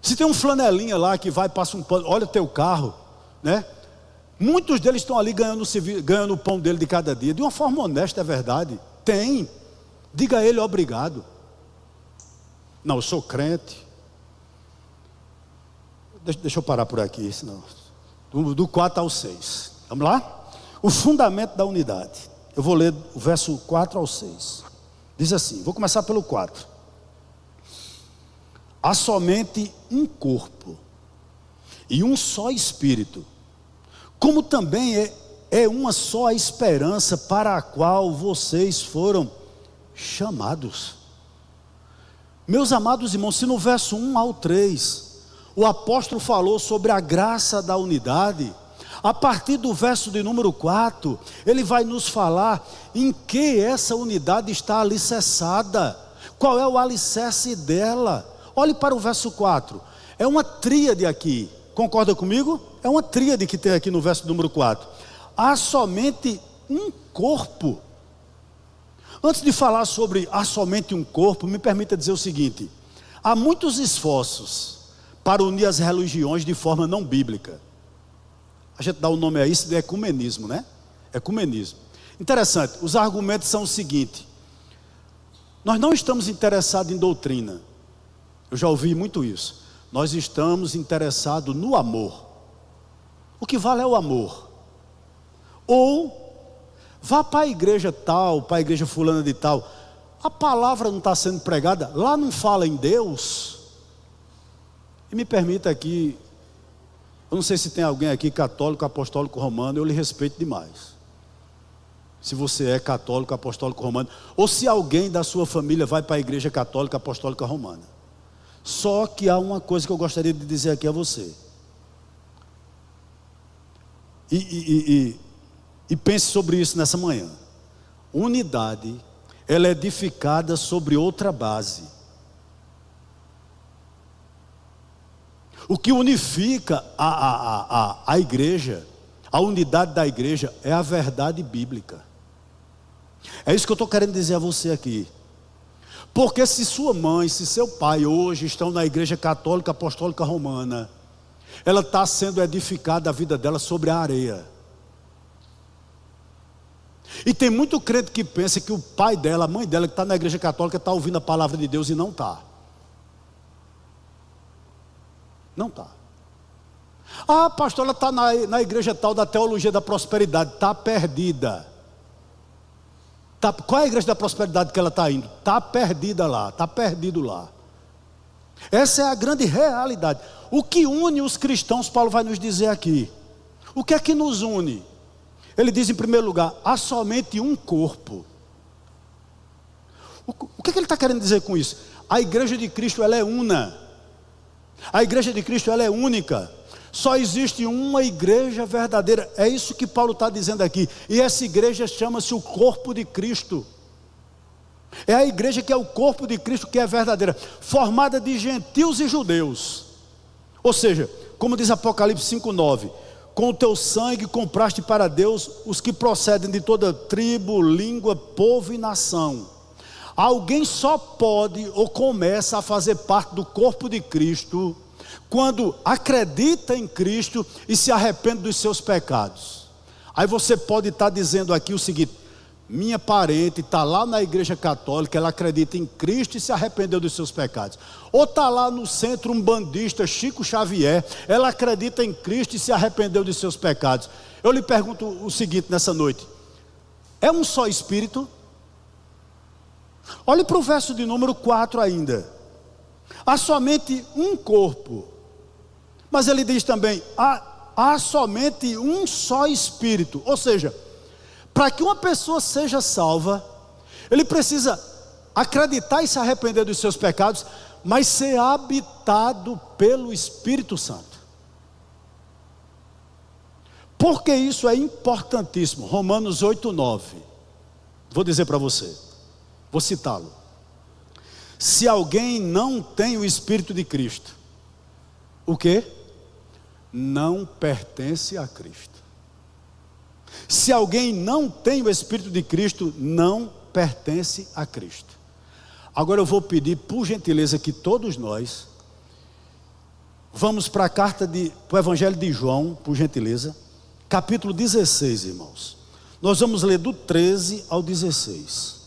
Se tem um flanelinha lá que vai, passa um pano, olha o teu carro, né? Muitos deles estão ali ganhando o pão dele de cada dia, de uma forma honesta, é verdade. Tem. Diga a ele obrigado. Não, eu sou crente. Deixa eu parar por aqui, senão. Do 4 ao 6. Vamos lá? O fundamento da unidade. Eu vou ler o verso 4 ao 6. Diz assim, vou começar pelo 4. Há somente um corpo e um só espírito, como também é uma só a esperança para a qual vocês foram chamados. Meus amados irmãos, se no verso 1 ao 3 o apóstolo falou sobre a graça da unidade, a partir do verso de número 4 ele vai nos falar em que essa unidade está alicerçada, qual é o alicerce dela. Olhe para o verso 4, é uma tríade aqui, concorda comigo? É uma tríade que tem aqui no verso número 4. Há somente um corpo. Antes de falar sobre há somente um corpo, me permita dizer o seguinte: há muitos esforços para unir as religiões de forma não bíblica. A gente dá o nome a isso de ecumenismo, né? Ecumenismo. Interessante, os argumentos são o seguinte: nós não estamos interessados em doutrina. Eu já ouvi muito isso. Nós estamos interessados no amor. O que vale é o amor. Ou vá para a igreja tal, para a igreja fulana de tal, a palavra não está sendo pregada, lá não fala em Deus. E me permita aqui, eu não sei se tem alguém aqui católico, apostólico romano, eu lhe respeito demais. Se você é católico, apostólico romano, ou se alguém da sua família vai para a igreja católica, apostólica romana. Só que há uma coisa que eu gostaria de dizer aqui a você. E pense sobre isso nessa manhã. Unidade ela é edificada sobre outra base. O que unifica a igreja, a unidade da igreja, é a verdade bíblica. É isso que eu estou querendo dizer a você aqui. Porque se sua mãe, se seu pai hoje estão na igreja católica apostólica romana, ela está sendo edificada a vida dela sobre a areia. E tem muito crente que pensa que o pai dela, a mãe dela que está na igreja católica está ouvindo a palavra de Deus e não está. Não está. Ah, pastor, ela está na igreja tal da teologia da prosperidade. Está perdida. Qual é a igreja da prosperidade que ela está indo? Está perdida lá, está perdido lá. Essa é a grande realidade. O que une os cristãos, Paulo vai nos dizer aqui. O que é que nos une? Ele diz em primeiro lugar, há somente um corpo. O que é que ele está querendo dizer com isso? A igreja de Cristo, ela é una. A igreja de Cristo, ela é única. Só existe uma igreja verdadeira. É isso que Paulo está dizendo aqui. E essa igreja chama-se o corpo de Cristo. É a igreja que é o corpo de Cristo, que é verdadeira, formada de gentios e judeus. Ou seja, como diz Apocalipse 5:9, com o teu sangue compraste para Deus os que procedem de toda tribo, língua, povo e nação. Alguém só pode ou começa a fazer parte do corpo de Cristo quando acredita em Cristo e se arrepende dos seus pecados. Aí você pode estar dizendo aqui o seguinte: minha parente está lá na igreja católica, ela acredita em Cristo e se arrependeu dos seus pecados. Ou está lá no centro um bandista, Chico Xavier, ela acredita em Cristo e se arrependeu dos seus pecados. Eu lhe pergunto o seguinte nessa noite: é um só Espírito? Olhe para o verso de número 4 ainda. Há somente um corpo. Mas ele diz também, há somente um só Espírito. Ou seja, para que uma pessoa seja salva, ele precisa acreditar e se arrepender dos seus pecados, mas ser habitado pelo Espírito Santo. Por que isso é importantíssimo? Romanos 8:9. Vou dizer para você, vou citá-lo. Se alguém não tem o Espírito de Cristo, o quê? Não pertence a Cristo. Se alguém não tem o Espírito de Cristo, não pertence a Cristo. Agora eu vou pedir, por gentileza, que todos nós vamos para para o Evangelho de João, por gentileza, capítulo 16, irmãos. Nós vamos ler do 13 ao 16.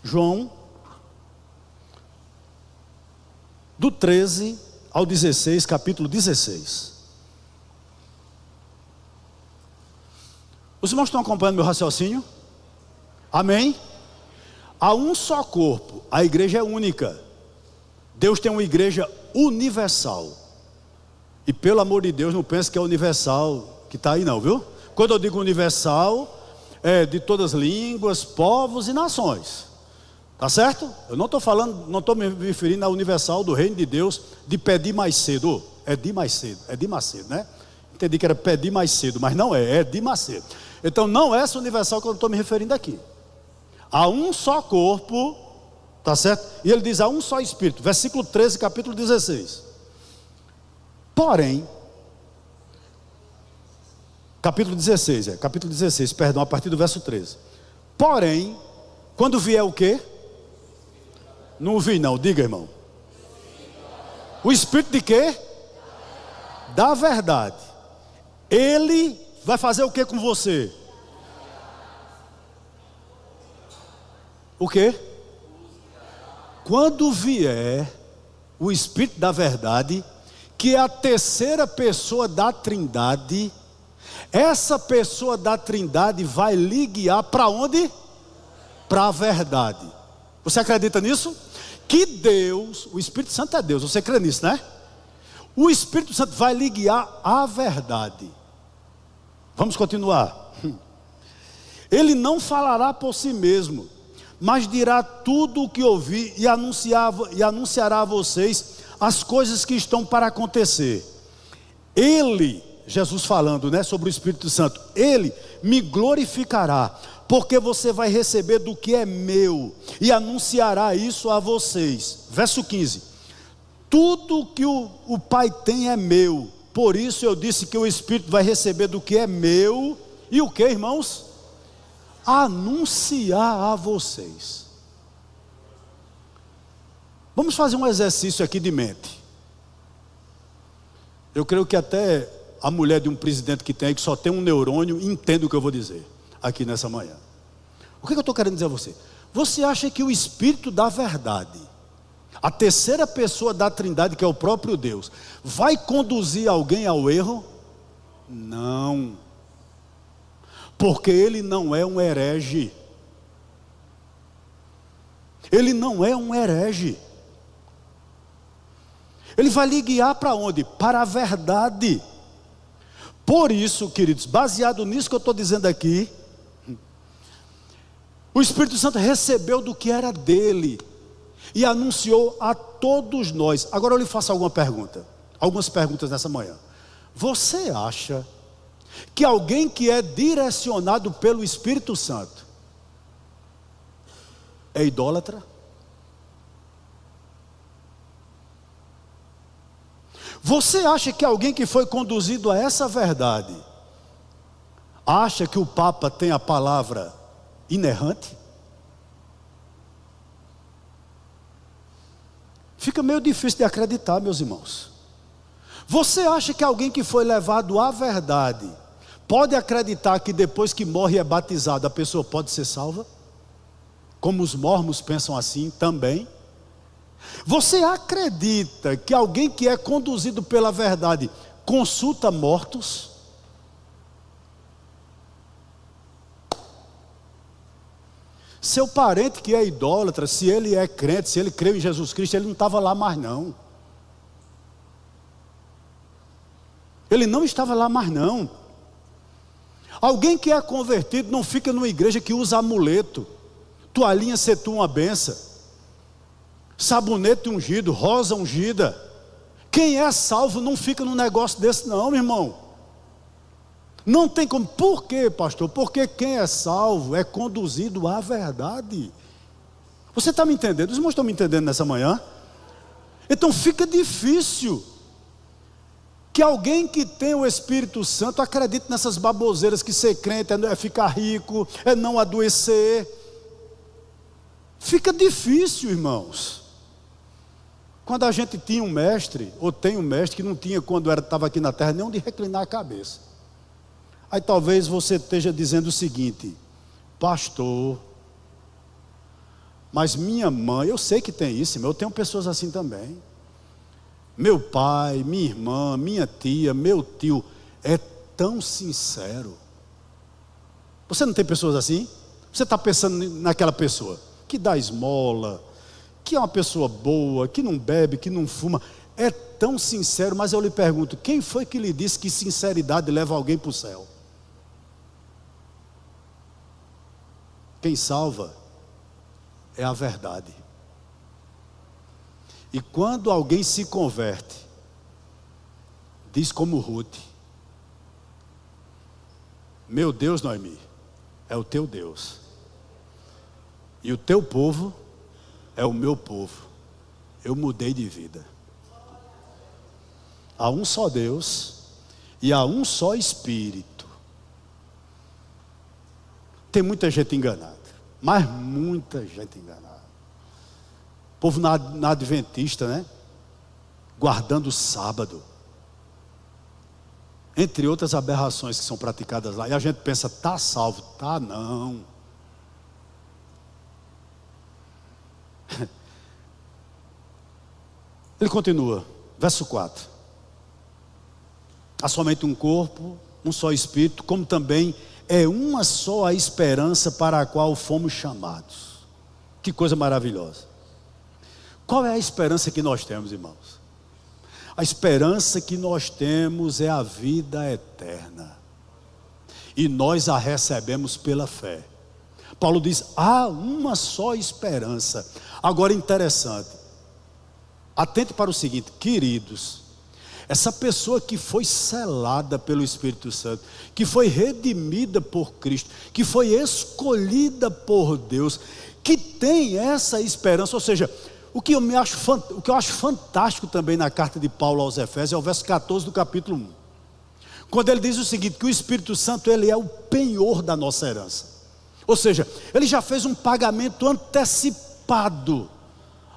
João, do 13 ao 16, capítulo 16. Os irmãos estão acompanhando meu raciocínio? Amém? Há um só corpo, a igreja é única. Deus tem uma igreja universal. E pelo amor de Deus, não pense que é universal que está aí não, viu? Quando eu digo universal, é de todas as línguas, povos e nações. Tá certo? Eu não estou falando, não estou me referindo ao universal do reino de Deus, de pedir mais cedo. É de mais cedo, é de mais cedo, né? Entendi que era pedir mais cedo, mas não é de mais cedo. Então não é essa universal que eu estou me referindo aqui. Há um só corpo, tá certo? E ele diz, há um só Espírito, versículo 13, capítulo 16. Porém, capítulo 16, perdão, a partir do verso 13. Porém, quando vier o quê? Não ouvi não, diga irmão. O Espírito de quê? Da verdade. Ele vai fazer o que com você? O quê? Quando vier o Espírito da verdade, que é a terceira pessoa da Trindade, essa pessoa da Trindade vai lhe guiar para onde? Para a verdade. Você acredita nisso? Que Deus, o Espírito Santo é Deus, você crê nisso, né? O Espírito Santo vai lhe guiar à verdade. Vamos continuar. Ele não falará por si mesmo, mas dirá tudo o que ouvir e anunciará a vocês as coisas que estão para acontecer. Ele, Jesus falando, né, sobre o Espírito Santo. Ele me glorificará, porque você vai receber do que é meu e anunciará isso a vocês. Verso 15. Tudo que o Pai tem é meu, por isso eu disse que o Espírito vai receber do que é meu. E o que, irmãos? Anunciar a vocês. Vamos fazer um exercício aqui de mente. Eu creio que até a mulher de um presidente que tem aí, que só tem um neurônio, entende o que eu vou dizer aqui nessa manhã. O que eu estou querendo dizer a você? Você acha que o Espírito da verdade, a terceira pessoa da Trindade, que é o próprio Deus, vai conduzir alguém ao erro? Não. Porque ele não é um herege. Ele não é um herege. Ele vai lhe guiar para onde? Para a verdade. Por isso, queridos, baseado nisso que eu estou dizendo aqui, o Espírito Santo recebeu do que era dele e anunciou a todos nós. Agora eu lhe faço algumas perguntas nessa manhã. Você acha que alguém que é direcionado pelo Espírito Santo é idólatra? Você acha que alguém que foi conduzido a essa verdade acha que o Papa tem a palavra inerrante? Fica meio difícil de acreditar, meus irmãos. Você acha que alguém que foi levado à verdade pode acreditar que depois que morre e é batizado a pessoa pode ser salva? Como os mormons pensam assim também? Você acredita que alguém que é conduzido pela verdade consulta mortos? Seu parente que é idólatra, se ele é crente, se ele creu em Jesus Cristo, ele não estava lá mais não. Ele não estava lá mais não. Alguém que é convertido não fica numa igreja que usa amuleto, toalhinha setua uma benção, sabonete ungido, rosa ungida. Quem é salvo não fica num negócio desse não, meu irmão. Não tem como. Por quê, pastor? Porque quem é salvo é conduzido à verdade. Você está me entendendo? Os irmãos estão me entendendo nessa manhã? Então fica difícil que alguém que tem o Espírito Santo acredite nessas baboseiras que ser crente é ficar rico, é não adoecer. Fica difícil, irmãos. Quando a gente tinha um mestre, ou tem um mestre que não tinha quando estava aqui na terra, nem onde reclinar a cabeça. Aí talvez você esteja dizendo o seguinte: pastor, mas minha mãe, eu sei que tem isso, eu tenho pessoas assim também. Meu pai, minha irmã, minha tia, meu tio, é tão sincero. Você não tem pessoas assim? Você está pensando naquela pessoa que dá esmola, que é uma pessoa boa, que não bebe, que não fuma, é tão sincero. Mas eu lhe pergunto, quem foi que lhe disse que sinceridade leva alguém para o céu? Quem salva é a verdade. E quando alguém se converte, diz como Ruth: meu Deus, Noemi, é o teu Deus, e o teu povo é o meu povo. Eu mudei de vida. Há um só Deus e há um só Espírito. Tem muita gente enganada, mas muita gente enganada. O povo na adventista, né? Guardando o sábado, entre outras aberrações que são praticadas lá. E a gente pensa, está salvo. Tá não. Ele continua, verso 4. Há somente um corpo, um só Espírito, como também é uma só a esperança para a qual fomos chamados. Que coisa maravilhosa. Qual é a esperança que nós temos, irmãos? A esperança que nós temos é a vida eterna. E nós a recebemos pela fé. Paulo diz, há uma só esperança. Agora interessante, atente para o seguinte, queridos, essa pessoa que foi selada pelo Espírito Santo, que foi redimida por Cristo, que foi escolhida por Deus, que tem essa esperança. Ou seja, o que eu acho fantástico também na carta de Paulo aos Efésios é o verso 14 do capítulo 1. Quando ele diz o seguinte, que o Espírito Santo ele é o penhor da nossa herança. Ou seja, ele já fez um pagamento antecipado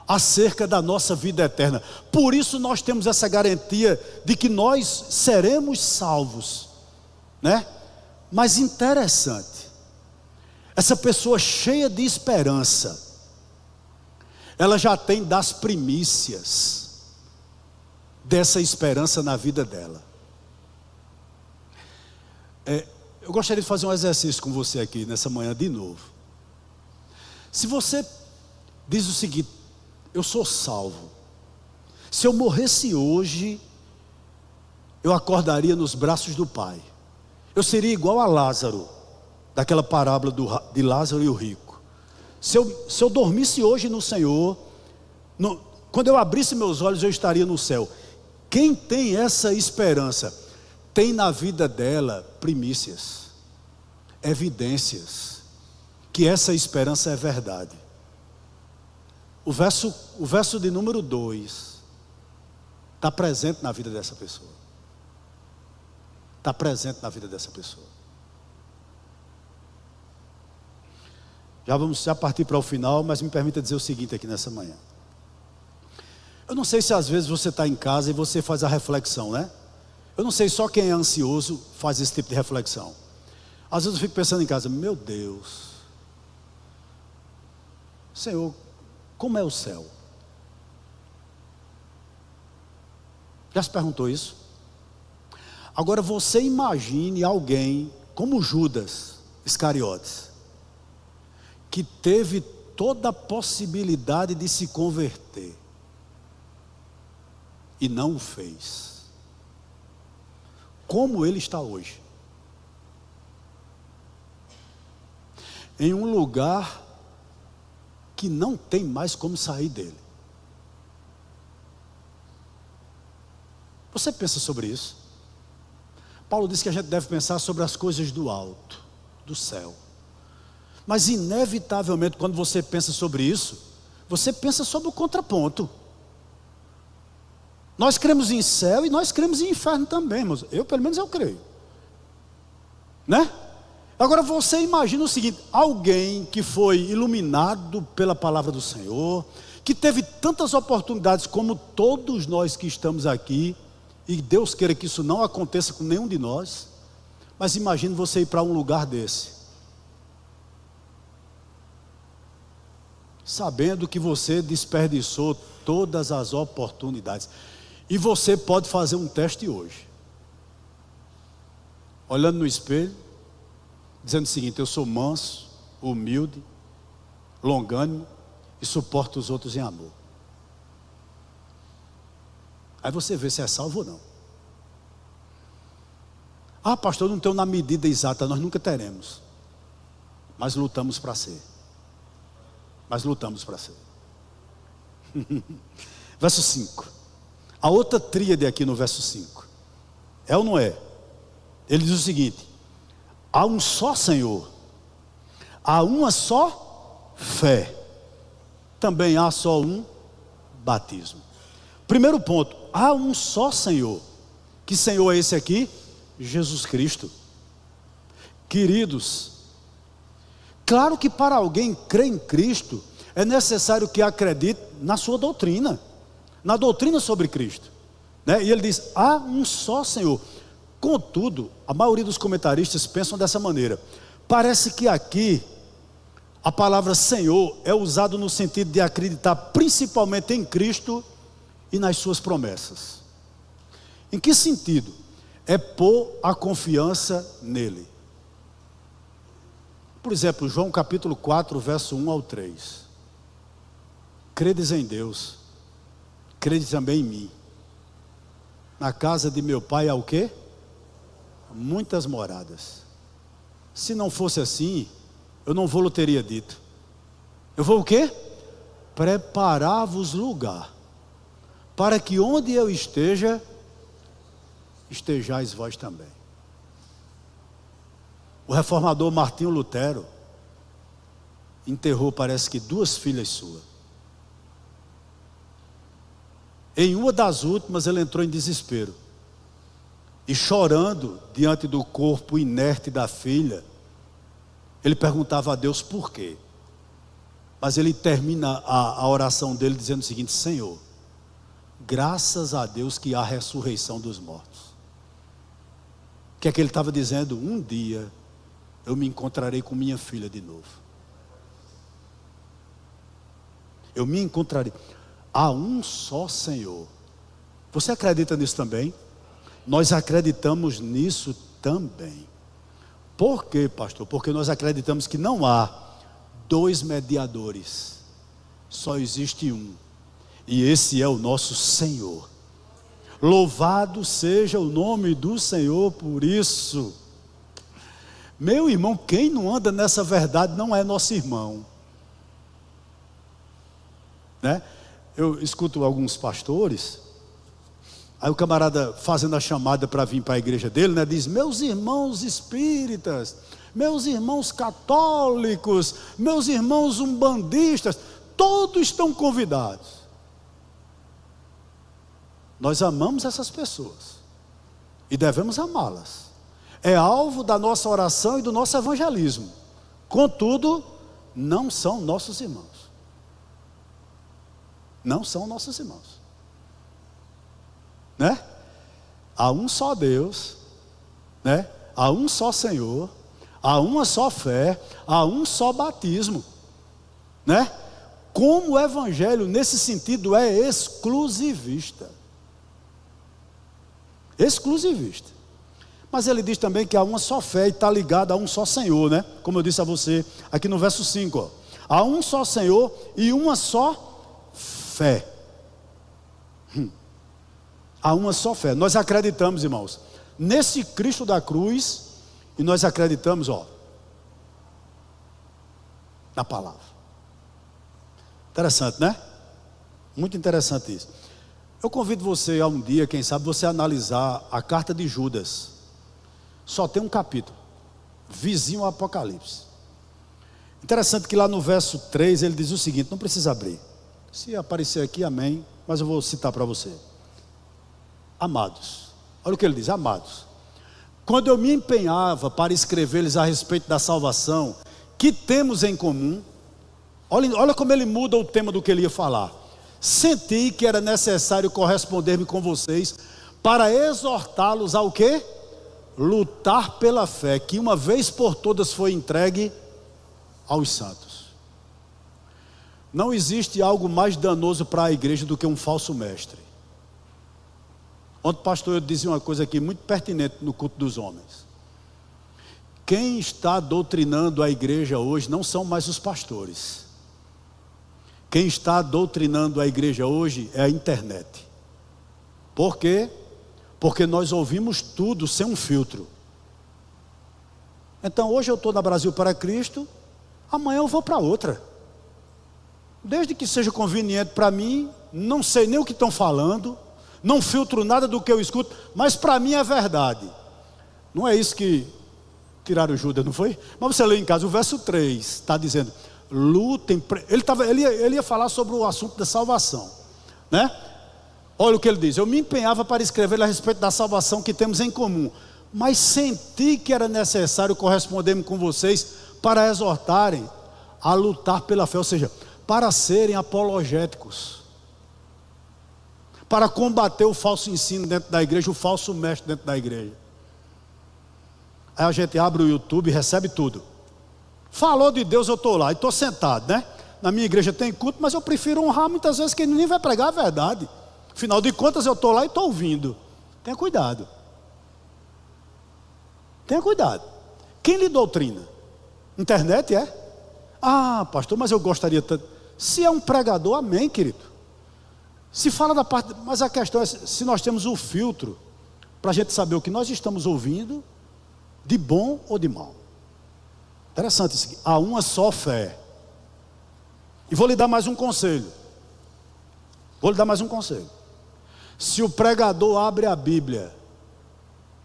acerca da nossa vida eterna. Por isso nós temos essa garantia de que nós seremos salvos, né? Mas interessante, essa pessoa cheia de esperança, ela já tem das primícias dessa esperança na vida dela. Eu gostaria de fazer um exercício com você aqui nessa manhã de novo. Se você diz o seguinte: eu sou salvo, se eu morresse hoje, eu acordaria nos braços do Pai, eu seria igual a Lázaro, daquela parábola de Lázaro e o rico. Se eu dormisse hoje no Senhor, quando eu abrisse meus olhos, eu estaria no céu. Quem tem essa esperança, tem na vida dela primícias, evidências, que essa esperança é verdade. O verso de número 2 está presente na vida dessa pessoa. Está presente na vida dessa pessoa. Vamos partir para o final, mas me permita dizer o seguinte aqui nessa manhã. Eu não sei se às vezes você está em casa e você faz a reflexão, né? Eu não sei, só quem é ansioso faz esse tipo de reflexão. Às vezes eu fico pensando em casa, meu Deus, Senhor, como é o céu? Já se perguntou isso? Agora você imagine alguém como Judas Iscariotes, que teve toda a possibilidade de se converter e não o fez. Como ele está hoje? Em um lugar que não tem mais como sair dele. Você pensa sobre isso? Paulo diz que a gente deve pensar sobre as coisas do alto, do céu. Mas inevitavelmente, quando você pensa sobre isso, você pensa sobre o contraponto. Nós cremos em céu e nós cremos em inferno também, irmãos. Pelo menos eu creio, né? Agora você imagina o seguinte: alguém que foi iluminado pela palavra do Senhor, que teve tantas oportunidades como todos nós que estamos aqui, e Deus queira que isso não aconteça com nenhum de nós, mas imagine você ir para um lugar desse, sabendo que você desperdiçou todas as oportunidades. E você pode fazer um teste hoje, olhando no espelho, dizendo o seguinte: eu sou manso, humilde, longânimo e suporto os outros em amor. Aí você vê se é salvo ou não. Ah, pastor, não tenho na medida exata. Nós nunca teremos, mas lutamos para ser. Verso 5. A outra tríade aqui no verso 5, é ou não é? Ele diz o seguinte: há um só Senhor, há uma só fé, também há só um batismo. Primeiro ponto, há um só Senhor. Que Senhor é esse aqui? Jesus Cristo. Queridos, claro que para alguém crer em Cristo, é necessário que acredite na sua doutrina, na doutrina sobre Cristo, né? E ele diz, há um só Senhor. Contudo, a maioria dos comentaristas pensam dessa maneira. Parece que aqui a palavra Senhor é usado no sentido de acreditar principalmente em Cristo e nas suas promessas. Em que sentido? É pôr a confiança nele. Por exemplo, João capítulo 4, verso 1 ao 3. Credes em Deus, crede também em mim. Na casa de meu pai há o quê? Muitas moradas. Se não fosse assim, eu não vou-lhe teria dito. Eu vou o quê? Preparar-vos lugar, para que onde eu esteja, estejais vós também. O reformador Martinho Lutero enterrou, parece que 2 filhas suas. Em uma das últimas ele entrou em desespero. E chorando diante do corpo inerte da filha, ele perguntava a Deus por quê. Mas ele termina a oração dele dizendo o seguinte: Senhor, graças a Deus que há ressurreição dos mortos. O que é que ele estava dizendo? Um dia eu me encontrarei com minha filha de novo. Eu me encontrarei. Há um só Senhor. Você acredita nisso também? Nós acreditamos nisso também. Por quê, pastor? Porque nós acreditamos que não há 2 mediadores. Só existe um. E esse é o nosso Senhor. Louvado seja o nome do Senhor por isso. Meu irmão, quem não anda nessa verdade não é nosso irmão, né? Eu escuto alguns pastores, aí o camarada fazendo a chamada para vir para a igreja dele, né, diz: meus irmãos espíritas, meus irmãos católicos, meus irmãos umbandistas, todos estão convidados. Nós amamos essas pessoas e devemos amá-las. É alvo da nossa oração e do nosso evangelismo. Contudo, não são nossos irmãos. Não são nossos irmãos, né? Há um só Deus, né? Há um só Senhor, há uma só fé, há um só batismo, né? Como o evangelho nesse sentido é exclusivista. Exclusivista. Mas ele diz também que há uma só fé e está ligado a um só Senhor, né? Como eu disse a você aqui no verso 5, ó. Há um só Senhor e uma só fé. Há uma só fé. Nós acreditamos, irmãos, nesse Cristo da cruz, e nós acreditamos, ó, na palavra. Interessante, né? Muito interessante isso. Eu convido você a um dia, quem sabe, você analisar a carta de Judas. Só tem um capítulo, vizinho ao Apocalipse. Interessante que lá no verso 3 ele diz o seguinte, não precisa abrir. Se aparecer aqui, amém, mas eu vou citar para você. Amados, olha o que ele diz: amados, quando eu me empenhava para escrever-lhes a respeito da salvação que temos em comum, olha como ele muda o tema do que ele ia falar. Senti que era necessário corresponder-me com vocês para exortá-los ao quê? Lutar pela fé que uma vez por todas foi entregue aos santos. Não existe algo mais danoso para a igreja do que um falso mestre. Ontem o pastor dizia uma coisa aqui muito pertinente no culto dos homens. Quem está doutrinando a igreja hoje não são mais os pastores. Quem está doutrinando a igreja hoje é a internet. Por quê? Porque nós ouvimos tudo sem um filtro. Então hoje eu estou na Brasil para Cristo, amanhã eu vou para outra. Desde que seja conveniente para mim, não sei nem o que estão falando, não filtro nada do que eu escuto, mas para mim é verdade. Não é isso que tiraram Judas, não foi? Mas você lê em casa, o verso 3 está dizendo: lutem. Ele ia falar sobre o assunto da salvação, né? Olha o que ele diz: eu me empenhava para escrever a respeito da salvação que temos em comum, mas senti que era necessário corresponder-me com vocês para exortarem a lutar pela fé, ou seja, para serem apologéticos, para combater o falso ensino dentro da igreja, o falso mestre dentro da igreja. Aí a gente abre o YouTube e recebe tudo. Falou de Deus, eu estou lá e estou sentado, né? Na minha igreja tem culto, mas eu prefiro honrar muitas vezes quem nem vai pregar a verdade. Afinal de contas eu estou lá e estou ouvindo. Tenha cuidado. Tenha cuidado. Quem lhe doutrina? Internet é? Ah, pastor, mas eu gostaria tanto. Se é um pregador, amém, querido. Se fala da parte, mas a questão é se nós temos o filtro para a gente saber o que nós estamos ouvindo, de bom ou de mal. Interessante isso aqui. Há uma só fé. E vou lhe dar mais um conselho. Se o pregador abre a Bíblia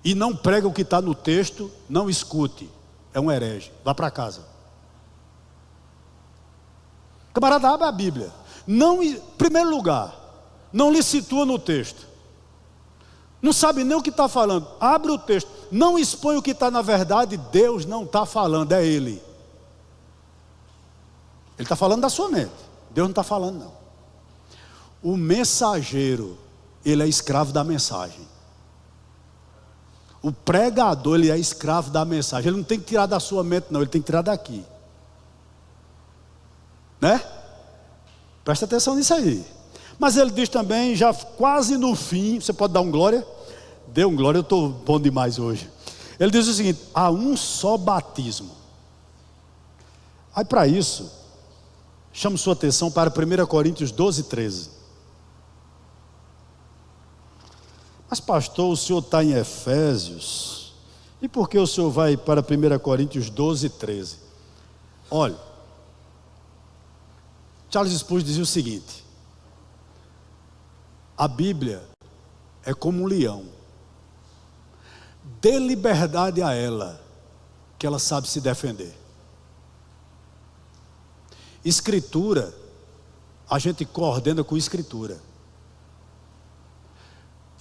e não prega o que está no texto, não escute, é um herege, vá para casa. Camarada, abre a Bíblia, não, em primeiro lugar, não lhe situa no texto, não sabe nem o que está falando, abre o texto, não expõe o que está na verdade. Deus não está falando, é Ele está falando da sua mente, Deus não está falando não. O mensageiro, ele é escravo da mensagem. O pregador, ele é escravo da mensagem. Ele não tem que tirar da sua mente não, ele tem que tirar daqui, né? Presta atenção nisso aí. Mas ele diz também, já quase no fim, você pode dar um glória? Dê um glória, eu estou bom demais hoje. Ele diz o seguinte: há um só batismo. Aí para isso, chamo sua atenção para 1 Coríntios 12, 13. Mas pastor, o senhor está em Efésios, e por que o senhor vai para 1 Coríntios 12, 13? Olha, Charles Spurgeon dizia o seguinte: a Bíblia é como um leão, dê liberdade a ela, que ela sabe se defender. Escritura, a gente coordena com escritura.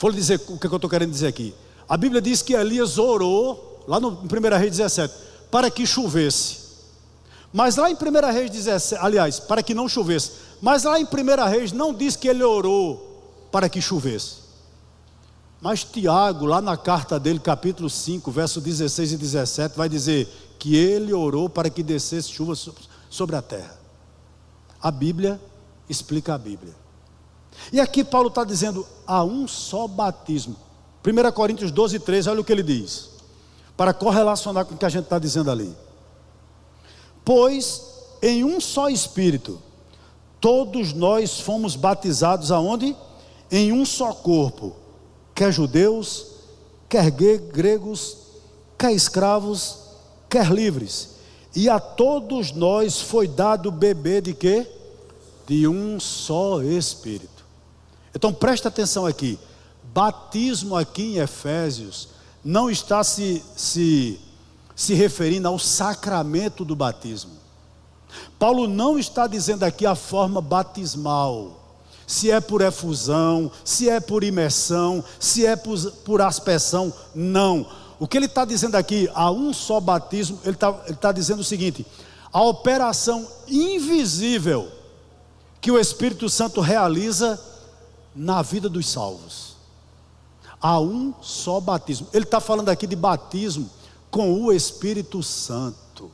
Vou lhe dizer o que eu estou querendo dizer aqui. A Bíblia diz que Elias orou, lá no 1 Reis 17, para que chovesse. Mas lá em 1 Reis 17, aliás, para que não chovesse. Mas lá em 1 Reis não diz que ele orou para que chovesse. Mas Tiago, lá na carta dele, capítulo 5, verso 16 e 17, vai dizer que ele orou para que descesse chuva sobre a terra. A Bíblia explica a Bíblia. E aqui Paulo está dizendo, há um só batismo. 1 Coríntios 12, 13, olha o que ele diz, para correlacionar com o que a gente está dizendo ali. Pois em um só Espírito, todos nós fomos batizados aonde? Em um só corpo, quer judeus, quer gregos, quer escravos, quer livres. E a todos nós foi dado beber de quê? De um só Espírito. Então presta atenção aqui, batismo aqui em Efésios não está se referindo ao sacramento do batismo. Paulo não está dizendo aqui a forma batismal, se é por efusão, se é por imersão, se é por aspersão, não. O que ele está dizendo aqui, há um só batismo, ele está dizendo o seguinte: a operação invisível que o Espírito Santo realiza na vida dos salvos. Há um só batismo. Ele está falando aqui de batismo com o Espírito Santo.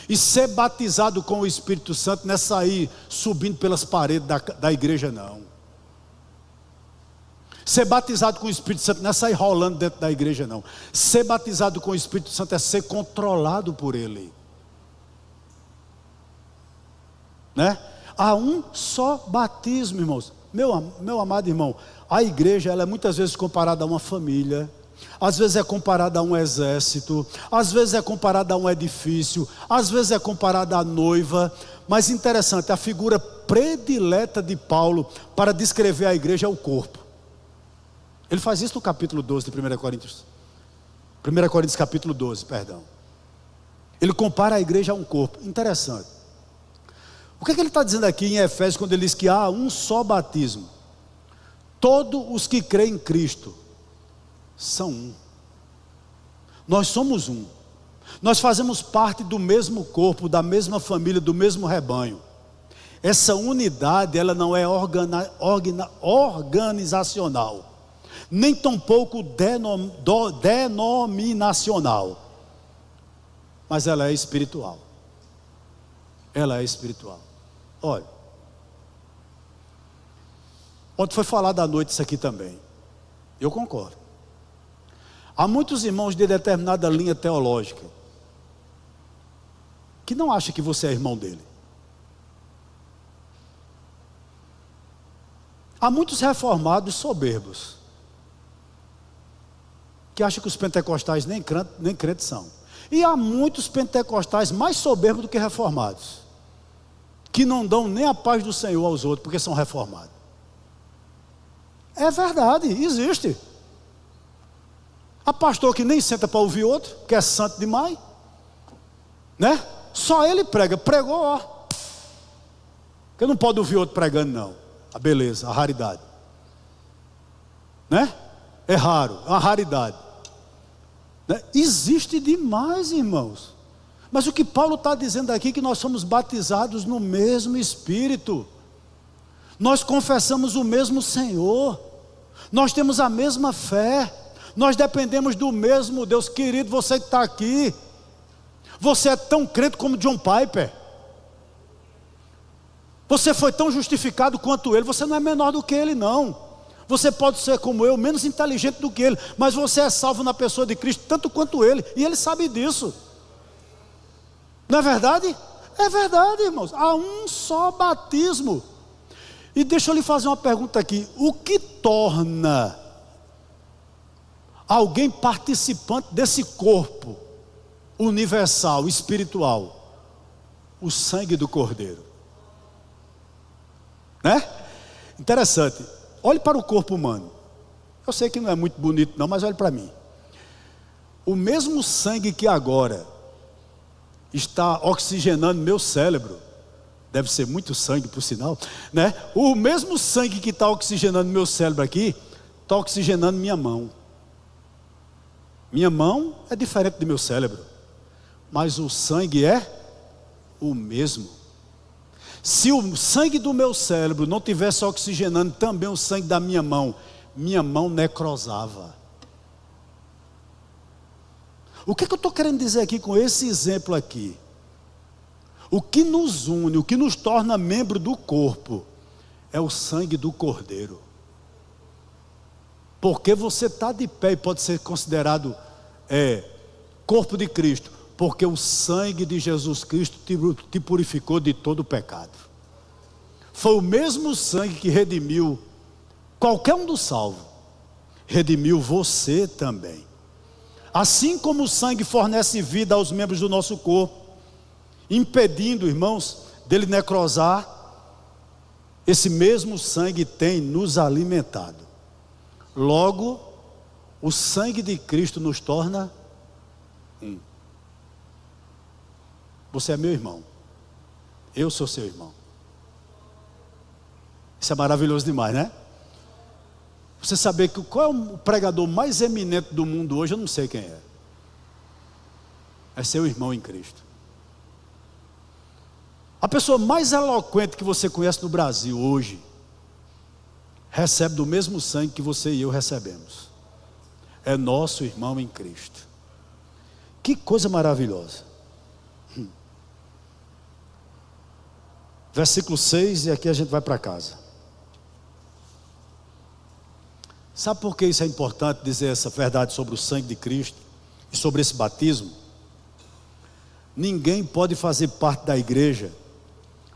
E ser batizado com o Espírito Santo não é sair subindo pelas paredes da igreja, não. Ser batizado com o Espírito Santo não é sair rolando dentro da igreja, não. Ser batizado com o Espírito Santo é ser controlado por Ele, né? Há um só batismo, irmãos. Meu amado irmão, a igreja ela é muitas vezes comparada a uma família, às vezes é comparada a um exército, às vezes é comparada a um edifício, às vezes é comparada à noiva. Mas interessante, a figura predileta de Paulo para descrever a igreja é o corpo. Ele faz isso no capítulo 12 de 1 Coríntios. 1 Coríntios capítulo 12, perdão. Ele compara a igreja a um corpo. Interessante. O que ele está dizendo aqui em Efésios quando ele diz que há um só batismo? Todos os que creem em Cristo são um. Nós somos um. Nós fazemos parte do mesmo corpo, da mesma família, do mesmo rebanho. Essa unidade, ela não é organizacional, nem tampouco denominacional, mas ela é espiritual. Ela é espiritual. Olha, ontem foi falado à noite isso aqui também. Eu concordo. Há muitos irmãos de determinada linha teológica que não acham que você é irmão dele. Há muitos reformados soberbos que acham que os pentecostais nem crentes são. E há muitos pentecostais mais soberbos do que reformados, que não dão nem a paz do Senhor aos outros porque são reformados. É verdade, existe. Há pastor que nem senta para ouvir outro, que é santo demais, né? Só ele prega, pregou, ó. Porque não pode ouvir outro pregando, não. A beleza, a raridade, né? É raro, é uma raridade, né? Existe demais, irmãos. Mas o que Paulo está dizendo aqui é que nós somos batizados no mesmo Espírito. Nós confessamos o mesmo Senhor. Nós temos a mesma fé. Nós dependemos do mesmo Deus. Querido, você que está aqui, você é tão crente como John Piper. Você foi tão justificado quanto ele. Você não é menor do que ele, não. Você pode ser como eu, menos inteligente do que ele, mas você é salvo na pessoa de Cristo tanto quanto ele, e ele sabe disso. Não é verdade? É verdade, irmãos. Há um só batismo. E deixa eu lhe fazer uma pergunta aqui: o que torna alguém participante desse corpo universal, espiritual? O sangue do Cordeiro, né? Interessante. Olhe para o corpo humano. Eu sei que não é muito bonito não, mas olhe para mim. O mesmo sangue que agora está oxigenando meu cérebro, deve ser muito sangue por sinal, né? O mesmo sangue que está oxigenando meu cérebro aqui, está oxigenando minha mão. Minha mão é diferente do meu cérebro, mas o sangue é o mesmo. Se o sangue do meu cérebro não tivesse oxigenando também o sangue da minha mão necrosava. O que eu estou querendo dizer aqui com esse exemplo aqui? O que nos une, o que nos torna membro do corpo, é o sangue do Cordeiro. Porque você está de pé e pode ser considerado corpo de Cristo, porque o sangue de Jesus Cristo te purificou de todo o pecado. Foi o mesmo sangue que redimiu qualquer um dos salvos, redimiu você também. Assim como o sangue fornece vida aos membros do nosso corpo, impedindo, irmãos, dele necrosar, esse mesmo sangue tem nos alimentado. Logo, o sangue de Cristo nos torna um. Você é meu irmão, eu sou seu irmão. Isso é maravilhoso demais, né? Você saber que qual é o pregador mais eminente do mundo hoje, eu não sei quem é. É seu irmão em Cristo. A pessoa mais eloquente que você conhece no Brasil hoje, recebe do mesmo sangue que você e eu recebemos. É nosso irmão em Cristo. Que coisa maravilhosa. Versículo 6, e aqui a gente vai para casa. Sabe por que isso é importante, dizer essa verdade sobre o sangue de Cristo e sobre esse batismo? Ninguém pode fazer parte da igreja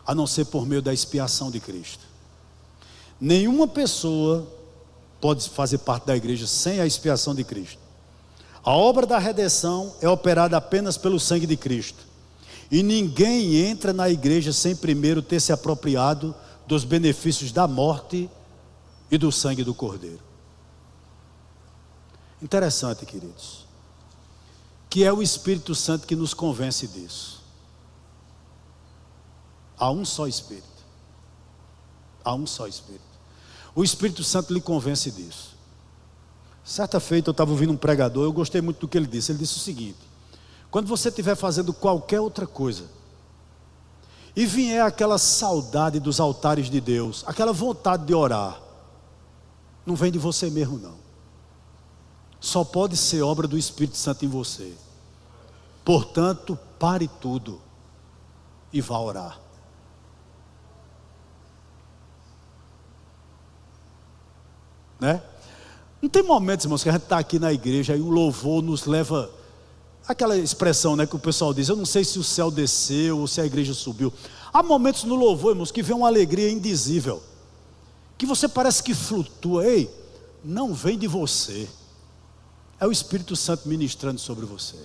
a não ser por meio da expiação de Cristo. Nenhuma pessoa pode fazer parte da igreja sem a expiação de Cristo. A obra da redenção é operada apenas pelo sangue de Cristo. E ninguém entra na igreja sem primeiro ter se apropriado dos benefícios da morte e do sangue do Cordeiro. Interessante, queridos, que é o Espírito Santo que nos convence disso. Há um só Espírito. Há um só Espírito. O Espírito Santo lhe convence disso. Certa feita eu estava ouvindo um pregador, eu gostei muito do que ele disse. Ele disse o seguinte: quando você estiver fazendo qualquer outra coisa, e vier aquela saudade dos altares de Deus, aquela vontade de orar, não vem de você mesmo não. Só pode ser obra do Espírito Santo em você. Portanto, pare tudo e vá orar. Né? Não tem momentos, irmãos, que a gente está aqui na igreja e o louvor nos leva, aquela expressão, né, que o pessoal diz: eu não sei se o céu desceu ou se a igreja subiu. Há momentos no louvor, irmãos, que vem uma alegria indizível, que você parece que flutua. Ei, não vem de você, é o Espírito Santo ministrando sobre você.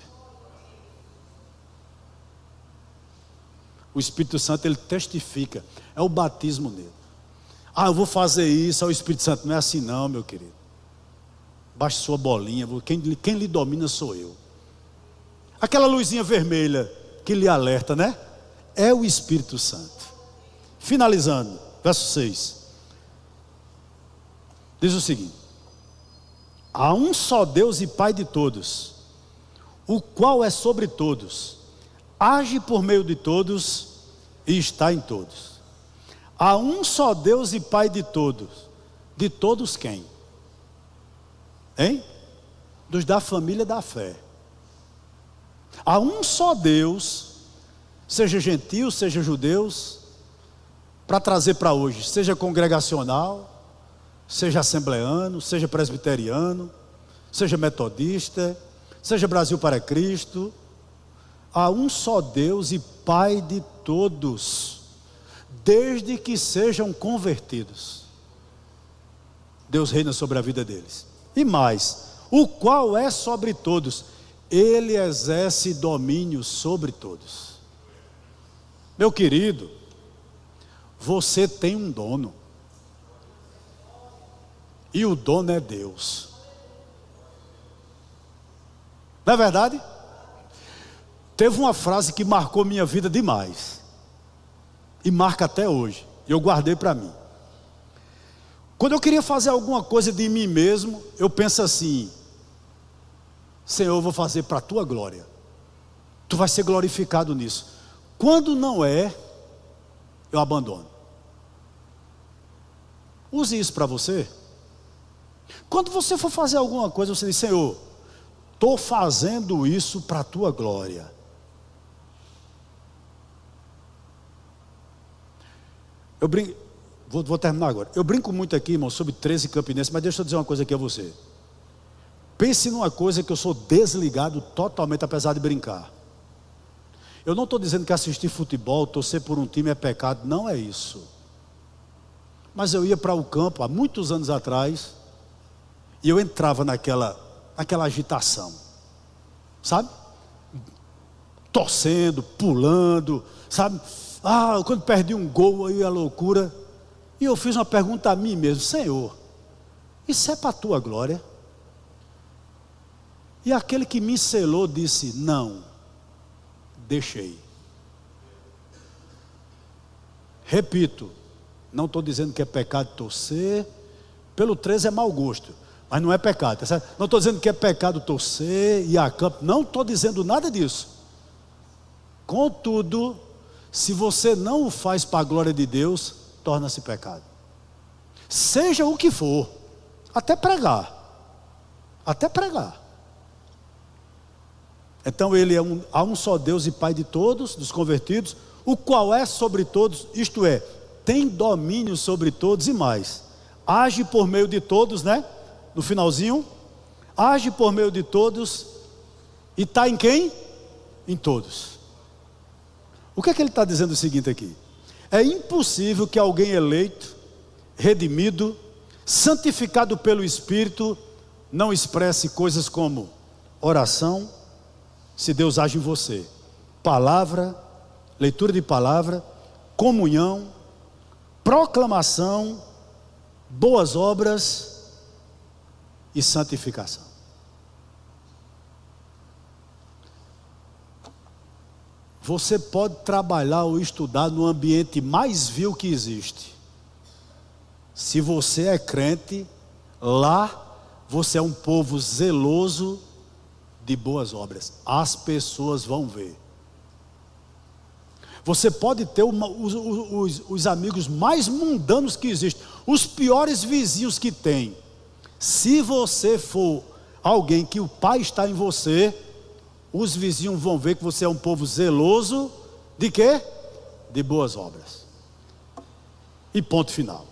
O Espírito Santo, ele testifica, é o batismo nele. Ah, eu vou fazer isso, é o Espírito Santo. Não é assim não, meu querido. baixe sua bolinha, quem lhe domina sou eu. Aquela luzinha vermelha que lhe alerta, né? É o Espírito Santo. Finalizando, verso 6. Diz o seguinte: há um só Deus e Pai de todos, o qual é sobre todos, age por meio de todos e está em todos. Há um só Deus e Pai de todos quem? Hein? Dos da família da fé. Há um só Deus, seja gentios, seja judeus, para trazer para hoje, seja congregacional, seja assembleano, seja presbiteriano, seja metodista, seja Brasil para Cristo. Há um só Deus e Pai de todos, desde que sejam convertidos. Deus reina sobre a vida deles. E mais, o qual é sobre todos, Ele exerce domínio sobre todos. Meu querido, você tem um dono, e o dono é Deus. Não é verdade? Teve uma frase que marcou minha vida demais, e marca até hoje, e eu guardei para mim. Quando eu queria fazer alguma coisa de mim mesmo, eu penso assim: Senhor, eu vou fazer para a tua glória, tu vai ser glorificado nisso. Quando não é, eu abandono. Use isso para você. Quando você for fazer alguma coisa, você diz: Senhor, estou fazendo isso para a tua glória. Eu brinco, vou terminar agora. Eu brinco muito aqui, irmão, sobre 13 Campinense, mas deixa eu dizer uma coisa aqui a você. Pense numa coisa que eu sou desligado totalmente, apesar de brincar. Eu não estou dizendo que assistir futebol, torcer por um time é pecado, não é isso. Mas eu ia para o campo há muitos anos atrás, e eu entrava naquela agitação, sabe? Torcendo, pulando, sabe? Quando perdi um gol, aí a loucura. E eu fiz uma pergunta a mim mesmo: Senhor, isso é para a tua glória? E aquele que me selou disse: não, deixei. Repito, não estou dizendo que é pecado torcer, pelo 13 é mau gosto, mas não é pecado, tá certo? Não estou dizendo que é pecado torcer e a campo, não estou dizendo nada disso. Contudo, se você não o faz para a glória de Deus, torna-se pecado. Seja o que for, até pregar. Então há um só Deus e Pai de todos, dos convertidos, o qual é sobre todos, isto é, tem domínio sobre todos e mais. Age por meio de todos, né? No finalzinho, age por meio de todos e está em quem? Em todos. O que é que ele está dizendo o seguinte aqui? É impossível que alguém eleito, redimido, santificado pelo Espírito, não expresse coisas como oração, se Deus age em você, palavra, leitura de palavra, comunhão, proclamação, boas obras e santificação. Você pode trabalhar ou estudar no ambiente mais vil que existe. Se você é crente, lá você é um povo zeloso de boas obras. As pessoas vão ver. Você pode ter os amigos mais mundanos que existem, os piores vizinhos que tem. Se você for alguém que o Pai está em você, os vizinhos vão ver que você é um povo zeloso de quê? De boas obras. E ponto final.